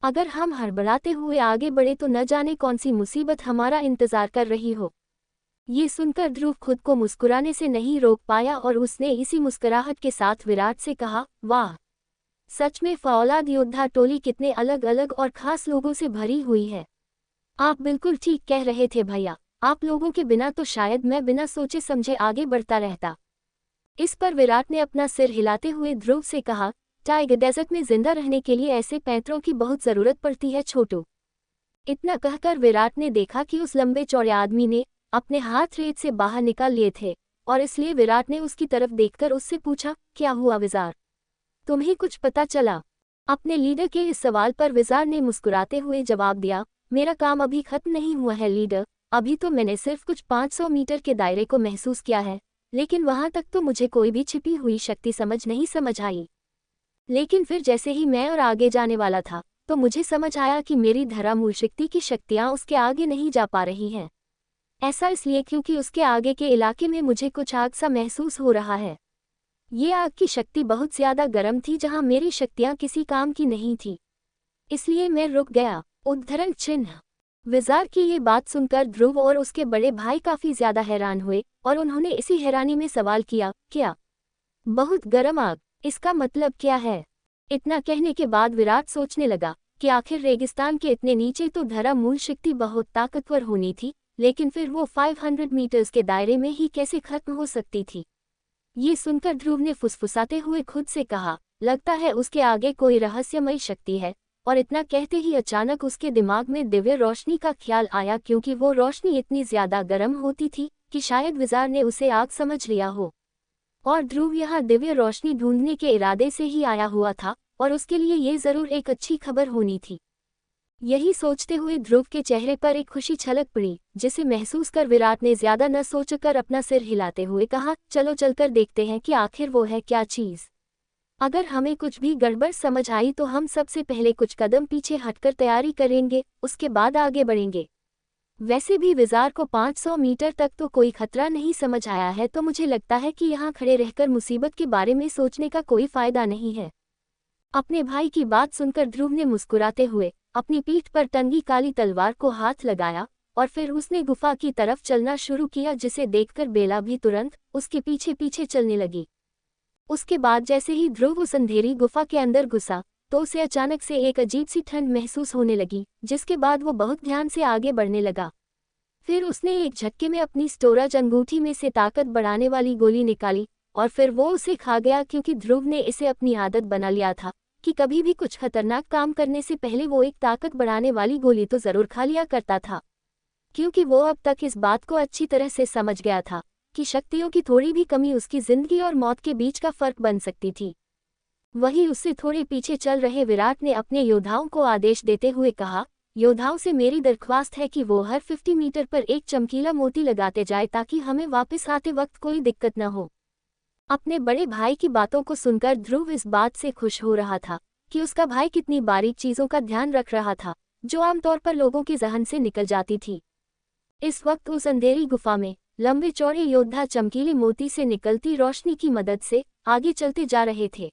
अगर हम हड़बड़ाते हुए आगे बढ़े तो न जाने कौन सी मुसीबत हमारा इंतजार कर रही हो। ये सुनकर ध्रुव खुद को मुस्कुराने से नहीं रोक पाया और उसने इसी मुस्कुराहट के साथ विराट से कहा, वाह, सच में फौलाद योद्धा टोली कितने अलग अलग और खास लोगों से भरी हुई है। आप बिल्कुल ठीक कह रहे थे भैया, आप लोगों के बिना तो शायद मैं बिना सोचे समझे आगे बढ़ता रहता। इस पर विराट ने अपना सिर हिलाते हुए ध्रुव से कहा, टाइगर डेजर्ट में जिंदा रहने के लिए ऐसे पैंतरों की बहुत जरूरत पड़ती है छोटू। इतना कहकर विराट ने देखा कि उस लंबे चौड़े आदमी ने अपने हाथ रेत से बाहर निकाल लिए थे और इसलिए विराट ने उसकी तरफ देखकर उससे पूछा, क्या हुआ विज़ार, तुम्हें कुछ पता चला? अपने लीडर के इस सवाल पर विज़ार ने मुस्कुराते हुए जवाब दिया, मेरा काम अभी खत्म नहीं हुआ है लीडर, अभी तो मैंने सिर्फ कुछ 500 मीटर के दायरे को महसूस किया है, लेकिन वहां तक तो मुझे कोई भी छिपी हुई शक्ति नहीं समझ आई। लेकिन फिर जैसे ही मैं और आगे जाने वाला था तो मुझे समझ आया कि मेरी धरा मूल शक्ति की शक्तियां उसके आगे नहीं जा पा रही हैं। ऐसा इसलिए क्योंकि उसके आगे के इलाके में मुझे कुछ आग सा महसूस हो रहा है। ये आग की शक्ति बहुत ज्यादा गर्म थी जहां मेरी शक्तियां किसी काम की नहीं थी, इसलिए मैं रुक गया। उद्धरण चिन्ह। विज़ार की ये बात सुनकर ध्रुव और उसके बड़े भाई काफी ज्यादा हैरान हुए और उन्होंने इसी हैरानी में सवाल किया, क्या बहुत गर्म आग, इसका मतलब क्या है? इतना कहने के बाद विराट सोचने लगा कि आखिर रेगिस्तान के इतने नीचे तो धरा मूल शक्ति बहुत ताकतवर होनी थी, लेकिन फिर वो 500 मीटर्स के दायरे में ही कैसे खत्म हो सकती थी? ये सुनकर ध्रुव ने फुसफुसाते हुए खुद से कहा, लगता है उसके आगे कोई रहस्यमयी शक्ति है। और इतना कहते ही अचानक उसके दिमाग में दिव्य रोशनी का ख्याल आया, क्योंकि वो रोशनी इतनी ज्यादा गर्म होती थी कि शायद विज़ार ने उसे आग समझ लिया हो और ध्रुव यहाँ दिव्य रोशनी ढूंढने के इरादे से ही आया हुआ था और उसके लिए ये जरूर एक अच्छी खबर होनी थी। यही सोचते हुए ध्रुव के चेहरे पर एक खुशी छलक पड़ी, जिसे महसूस कर विराट ने ज्यादा न सोचकर अपना सिर हिलाते हुए कहा, चलो चलकर देखते हैं कि आखिर वो है क्या चीज। अगर हमें कुछ भी गड़बड़ समझ आई तो हम सबसे पहले कुछ कदम पीछे हटकर तैयारी करेंगे, उसके बाद आगे बढ़ेंगे। वैसे भी विज़ार को 500 मीटर तक तो कोई खतरा नहीं समझ आया है, तो मुझे लगता है कि यहाँ खड़े रहकर मुसीबत के बारे में सोचने का कोई फायदा नहीं है। अपने भाई की बात सुनकर ध्रुव ने मुस्कुराते हुए अपनी पीठ पर टंगी काली तलवार को हाथ लगाया और फिर उसने गुफा की तरफ चलना शुरू किया, जिसे देखकर बेला भी तुरंत उसके पीछे पीछे चलने लगी। उसके बाद जैसे ही ध्रुव उस अंधेरी गुफा के अंदर घुसा तो उसे अचानक से एक अजीब सी ठंड महसूस होने लगी, जिसके बाद वो बहुत ध्यान से आगे बढ़ने लगा। फिर उसने एक झटके में अपनी स्टोरेज अंगूठी में से ताकत बढ़ाने वाली गोली निकाली और फिर वो उसे खा गया, क्योंकि ध्रुव ने इसे अपनी आदत बना लिया था कि कभी भी कुछ खतरनाक काम करने से पहले वो एक ताकत बढ़ाने वाली गोली तो जरूर खा लिया करता था, क्योंकि वो अब तक इस बात को अच्छी तरह से समझ गया था कि शक्तियों की थोड़ी भी कमी उसकी जिंदगी और मौत के बीच का फर्क बन सकती थी। वहीं उससे थोड़े पीछे चल रहे विराट ने अपने योद्धाओं को आदेश देते हुए कहा, योद्धाओं से मेरी दरख्वास्त है कि वो हर 50 मीटर पर एक चमकीला मोती लगाते जाए ताकि हमें वापस आते वक्त कोई दिक्कत न हो। अपने बड़े भाई की बातों को सुनकर ध्रुव इस बात से खुश हो रहा था कि उसका भाई कितनी बारीक चीजों का ध्यान रख रहा था जो आमतौर पर लोगों के जहन से निकल जाती थी। इस वक्त उस अंधेरी गुफा में लंबे चौड़े योद्धा चमकीले मोती से निकलती रोशनी की मदद से आगे चलते जा रहे थे।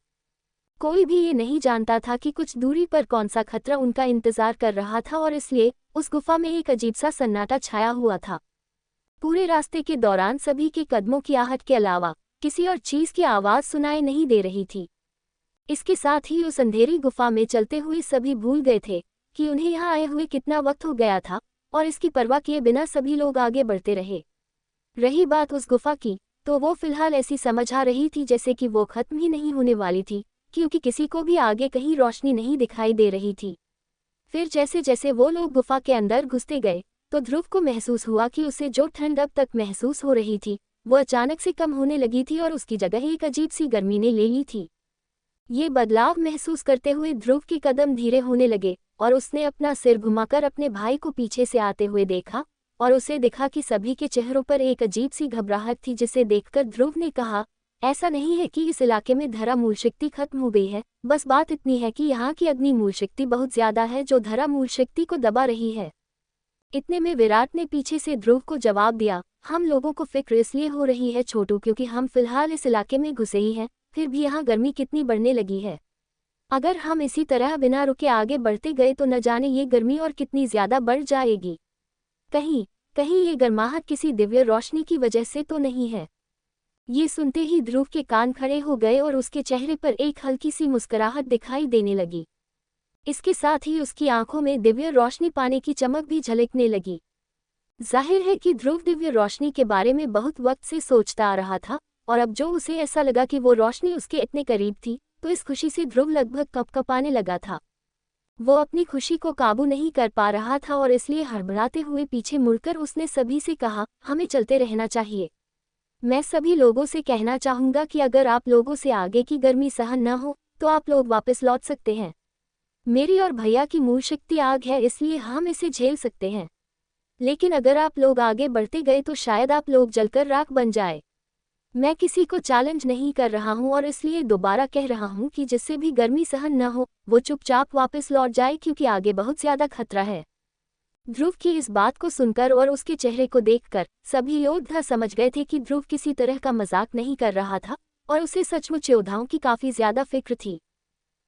कोई भी ये नहीं जानता था कि कुछ दूरी पर कौन सा खतरा उनका इंतजार कर रहा था और इसलिए उस गुफा में एक अजीब सा सन्नाटा छाया हुआ था। पूरे रास्ते के दौरान सभी के कदमों की आहट के अलावा किसी और चीज की आवाज सुनाई नहीं दे रही थी। इसके साथ ही उस अंधेरी गुफा में चलते हुए सभी भूल गए थे कि उन्हें यहाँ आए हुए कितना वक्त हो गया था और इसकी परवाह किए बिना सभी लोग आगे बढ़ते रहे। रही बात उस गुफा की, तो वो फिलहाल ऐसी समझ आ रही थी जैसे कि वो खत्म ही नहीं होने वाली थी, क्योंकि किसी को भी आगे कहीं रोशनी नहीं दिखाई दे रही थी। फिर जैसे जैसे वो लोग गुफा के अंदर घुसते गए तो ध्रुव को महसूस हुआ कि उसे जो ठंड अब तक महसूस हो रही थी वो अचानक से कम होने लगी थी और उसकी जगह एक अजीब सी गर्मी ने ले ली थी। ये बदलाव महसूस करते हुए ध्रुव के कदम धीरे होने लगे और उसने अपना सिर घुमाकर अपने भाई को पीछे से आते हुए देखा और उसे दिखा कि सभी के चेहरों पर एक अजीब सी घबराहट थी, जिसे देखकर ध्रुव ने कहा, ऐसा नहीं है कि इस इलाके में धरा मूल शक्ति खत्म हो गई है, बस बात इतनी है कि यहाँ की अग्नि मूल शक्ति बहुत ज्यादा है जो धरा मूल शक्ति को दबा रही है। इतने में विराट ने पीछे से ध्रुव को जवाब दिया, हम लोगों को फिक्र इसलिए हो रही है छोटू क्योंकि हम फिलहाल इस इलाके में घुसे ही हैं, फिर भी यहाँ गर्मी कितनी बढ़ने लगी है। अगर हम इसी तरह बिना रुके आगे बढ़ते गए तो न जाने ये गर्मी और कितनी ज्यादा बढ़ जाएगी। कहीं कहीं ये गर्माहट किसी दिव्य रोशनी की वजह से तो नहीं है। ये सुनते ही ध्रुव के कान खड़े हो गए और उसके चेहरे पर एक हल्की सी मुस्कुराहट दिखाई देने लगी। इसके साथ ही उसकी आंखों में दिव्य रोशनी पाने की चमक भी झलकने लगी। जाहिर है कि ध्रुव दिव्य रोशनी के बारे में बहुत वक्त से सोचता आ रहा था और अब जो उसे ऐसा लगा कि वो रोशनी उसके इतने करीब थी तो इस खुशी से ध्रुव लगभग कँपकँपाने लगा था। वो अपनी खुशी को काबू नहीं कर पा रहा था और इसलिए हड़बड़ाते हुए पीछे मुड़कर उसने सभी से कहा, हमें चलते रहना चाहिए। मैं सभी लोगों से कहना चाहूँगा कि अगर आप लोगों से आगे की गर्मी सहन न हो तो आप लोग वापस लौट सकते हैं। मेरी और भैया की मूल शक्ति आग है, इसलिए हम इसे झेल सकते हैं, लेकिन अगर आप लोग आगे बढ़ते गए तो शायद आप लोग जलकर राख बन जाए। मैं किसी को चैलेंज नहीं कर रहा हूं और इसलिए दोबारा कह रहा हूं कि जिससे भी गर्मी सहन न हो वो चुपचाप वापस लौट जाए, क्योंकि आगे बहुत ज्यादा खतरा है। ध्रुव की इस बात को सुनकर और उसके चेहरे को देखकर सभी योद्धा समझ गए थे कि ध्रुव किसी तरह का मजाक नहीं कर रहा था और उसे सचमुच योद्धाओं की काफी ज्यादा फिक्र थी।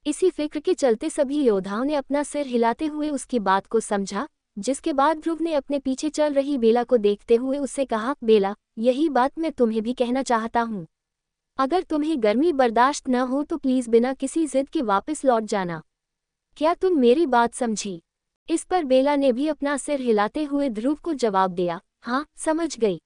इसी फिक्र के चलते सभी योद्धाओं ने अपना सिर हिलाते हुए उसकी बात को समझा, जिसके बाद ध्रुव ने अपने पीछे चल रही बेला को देखते हुए उससे कहा, बेला, यही बात मैं तुम्हें भी कहना चाहता हूँ। अगर तुम्हें गर्मी बर्दाश्त न हो तो प्लीज बिना किसी जिद के वापस लौट जाना। क्या तुम मेरी बात समझी? इस पर बेला ने भी अपना सिर हिलाते हुए ध्रुव को जवाब दिया, हाँ समझ गई।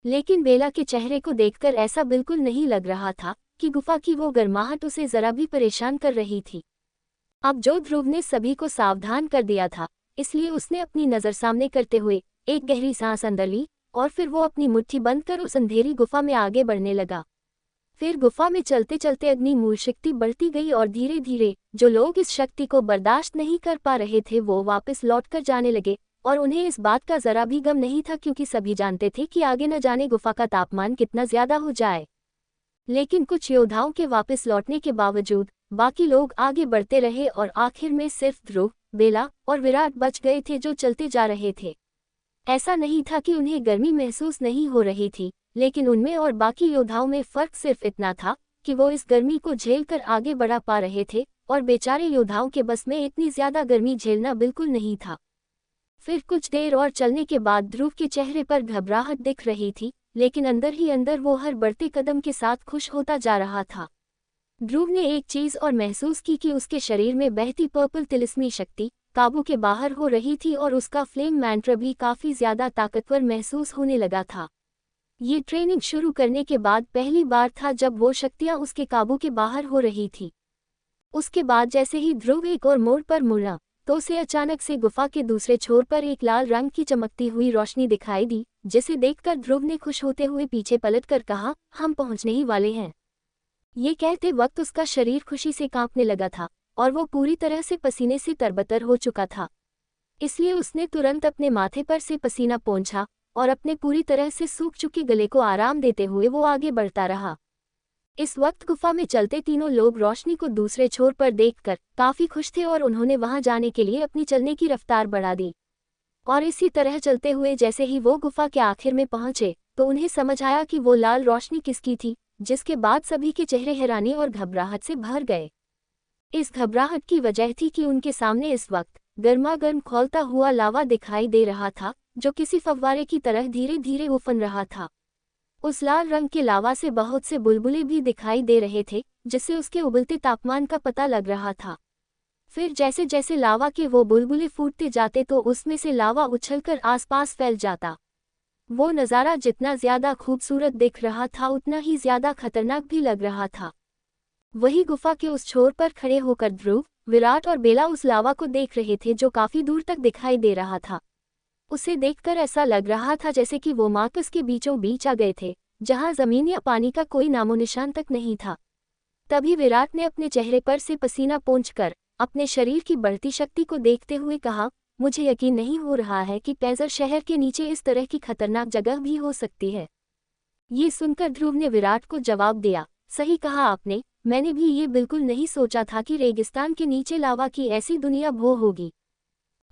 लेकिन बेला के चेहरे को देखकर ऐसा बिल्कुल नहीं लग रहा था कि गुफा की वो गर्माहट उसे जरा भी परेशान कर रही थी। अब जो ध्रुव ने सभी को सावधान कर दिया था, इसलिए उसने अपनी नज़र सामने करते हुए एक गहरी सांस अंदर ली और फिर वो अपनी मुट्ठी बंद कर उस अंधेरी गुफा में आगे बढ़ने लगा। फिर गुफा में चलते चलते अग्नि मूल शक्ति बढ़ती गई और धीरे धीरे जो लोग इस शक्ति को बर्दाश्त नहीं कर पा रहे थे वो वापस लौटकर जाने लगे और उन्हें इस बात का जरा भी गम नहीं था, क्योंकि सभी जानते थे कि आगे न जाने गुफा का तापमान कितना ज्यादा हो जाए। लेकिन कुछ योद्धाओं के वापस लौटने के बावजूद बाकी लोग आगे बढ़ते रहे और आखिर में सिर्फ ध्रुव, बेला और विराट बच गए थे जो चलते जा रहे थे। ऐसा नहीं था कि उन्हें गर्मी महसूस नहीं हो रही थी, लेकिन उनमें और बाकी योद्धाओं में फर्क सिर्फ इतना था कि वो इस गर्मी को झेलकर आगे बढ़ा पा रहे थे, और बेचारे योद्धाओं के बस में इतनी ज्यादा गर्मी झेलना बिल्कुल नहीं था। फिर कुछ देर और चलने के बाद ध्रुव के चेहरे पर घबराहट दिख रही थी, लेकिन अंदर ही अंदर वो हर बढ़ते कदम के साथ खुश होता जा रहा था। ध्रुव ने एक चीज और महसूस की कि उसके शरीर में बहती पर्पल तिलिस्मी शक्ति काबू के बाहर हो रही थी और उसका फ्लेम मैंट्रा भी काफी ज्यादा ताकतवर महसूस होने लगा था। ये ट्रेनिंग शुरू करने के बाद पहली बार था जब वो शक्तियां उसके काबू के बाहर हो रही थी। उसके बाद जैसे ही ध्रुव एक और मोड़ पर मुड़ा, तो उसे अचानक से गुफा के दूसरे छोर पर एक लाल रंग की चमकती हुई रोशनी दिखाई दी, जिसे देखकर ध्रुव ने खुश होते हुए पीछे पलटकर कहा, हम पहुंचने ही वाले हैं। ये कहते वक्त उसका शरीर खुशी से कांपने लगा था और वो पूरी तरह से पसीने से तरबतर हो चुका था। इसलिए उसने तुरंत अपने माथे पर से पसीना पोंछा और अपने पूरी तरह से सूख चुके गले को आराम देते हुए वो आगे बढ़ता रहा। इस वक्त गुफा में चलते तीनों लोग रोशनी को दूसरे छोर पर देखकर काफी खुश थे और उन्होंने वहां जाने के लिए अपनी चलने की रफ्तार बढ़ा दी। और इसी तरह चलते हुए जैसे ही वो गुफा के आखिर में पहुंचे, तो उन्हें समझ आया कि वो लाल रोशनी किसकी थी, जिसके बाद सभी के चेहरे हैरानी और घबराहट से भर गए। इस घबराहट की वजह थी कि उनके सामने इस वक्त गर्मागर्म खौलता हुआ लावा दिखाई दे रहा था, जो किसी फव्वारे की तरह धीरे धीरे उफन रहा था। उस लाल रंग के लावा से बहुत से बुलबुले भी दिखाई दे रहे थे, जिससे उसके उबलते तापमान का पता लग रहा था। फिर जैसे जैसे लावा के वो बुलबुले फूटते जाते तो उसमें से लावा उछलकर आसपास फैल जाता। वो नज़ारा जितना ज्यादा खूबसूरत दिख रहा था उतना ही ज्यादा खतरनाक भी लग रहा था। वही गुफा के उस छोर पर खड़े होकर ध्रुव, विराट और बेला उस लावा को देख रहे थे जो काफी दूर तक दिखाई दे रहा था। उसे देखकर ऐसा लग रहा था जैसे कि वो मार्कस के बीचों बीच आ गए थे, जहां जमीन या पानी का कोई नामोनिशान तक नहीं था। तभी विराट ने अपने चेहरे पर से पसीना पोंछकर अपने शरीर की बढ़ती शक्ति को देखते हुए कहा, मुझे यकीन नहीं हो रहा है कि पैजर शहर के नीचे इस तरह की खतरनाक जगह भी हो सकती है। ये सुनकर ध्रुव ने विराट को जवाब दिया, सही कहा आपने, मैंने भी ये बिल्कुल नहीं सोचा था कि रेगिस्तान के नीचे लावा की ऐसी दुनिया भो होगी।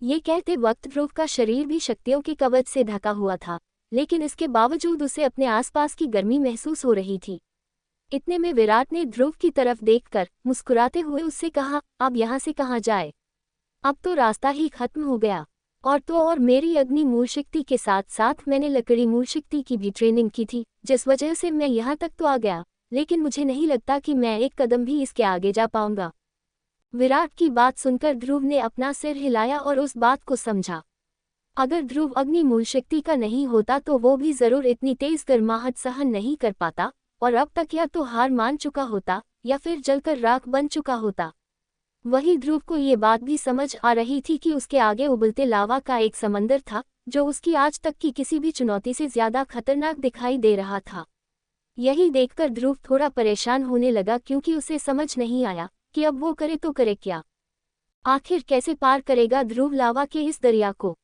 ये कहते वक्त ध्रुव का शरीर भी शक्तियों के कवच से ढका हुआ था, लेकिन इसके बावजूद उसे अपने आसपास की गर्मी महसूस हो रही थी। इतने में विराट ने ध्रुव की तरफ देखकर मुस्कुराते हुए उससे कहा, अब यहाँ से कहाँ जाए, अब तो रास्ता ही खत्म हो गया। और तो और मेरी अग्नि मूल शक्ति के साथ साथ मैंने लकड़ी मूल शक्ति की भी ट्रेनिंग की थी, जिस वजह से मैं यहाँ तक तो आ गया, लेकिन मुझे नहीं लगता कि मैं एक कदम भी इसके आगे जा पाऊंगा। विराट की बात सुनकर ध्रुव ने अपना सिर हिलाया और उस बात को समझा। अगर ध्रुव अग्नि मूल शक्ति का नहीं होता तो वो भी जरूर इतनी तेज गर्माहट सहन नहीं कर पाता और अब तक या तो हार मान चुका होता या फिर जलकर राख बन चुका होता। वही ध्रुव को ये बात भी समझ आ रही थी कि उसके आगे उबलते लावा का एक समंदर था, जो उसकी आज तक की किसी भी चुनौती से ज्यादा खतरनाक दिखाई दे रहा था। यही देखकर ध्रुव थोड़ा परेशान होने लगा, क्योंकि उसे समझ नहीं आया कि अब वो करे तो करे क्या। आखिर कैसे पार करेगा ध्रुव लावा के इस दरिया को।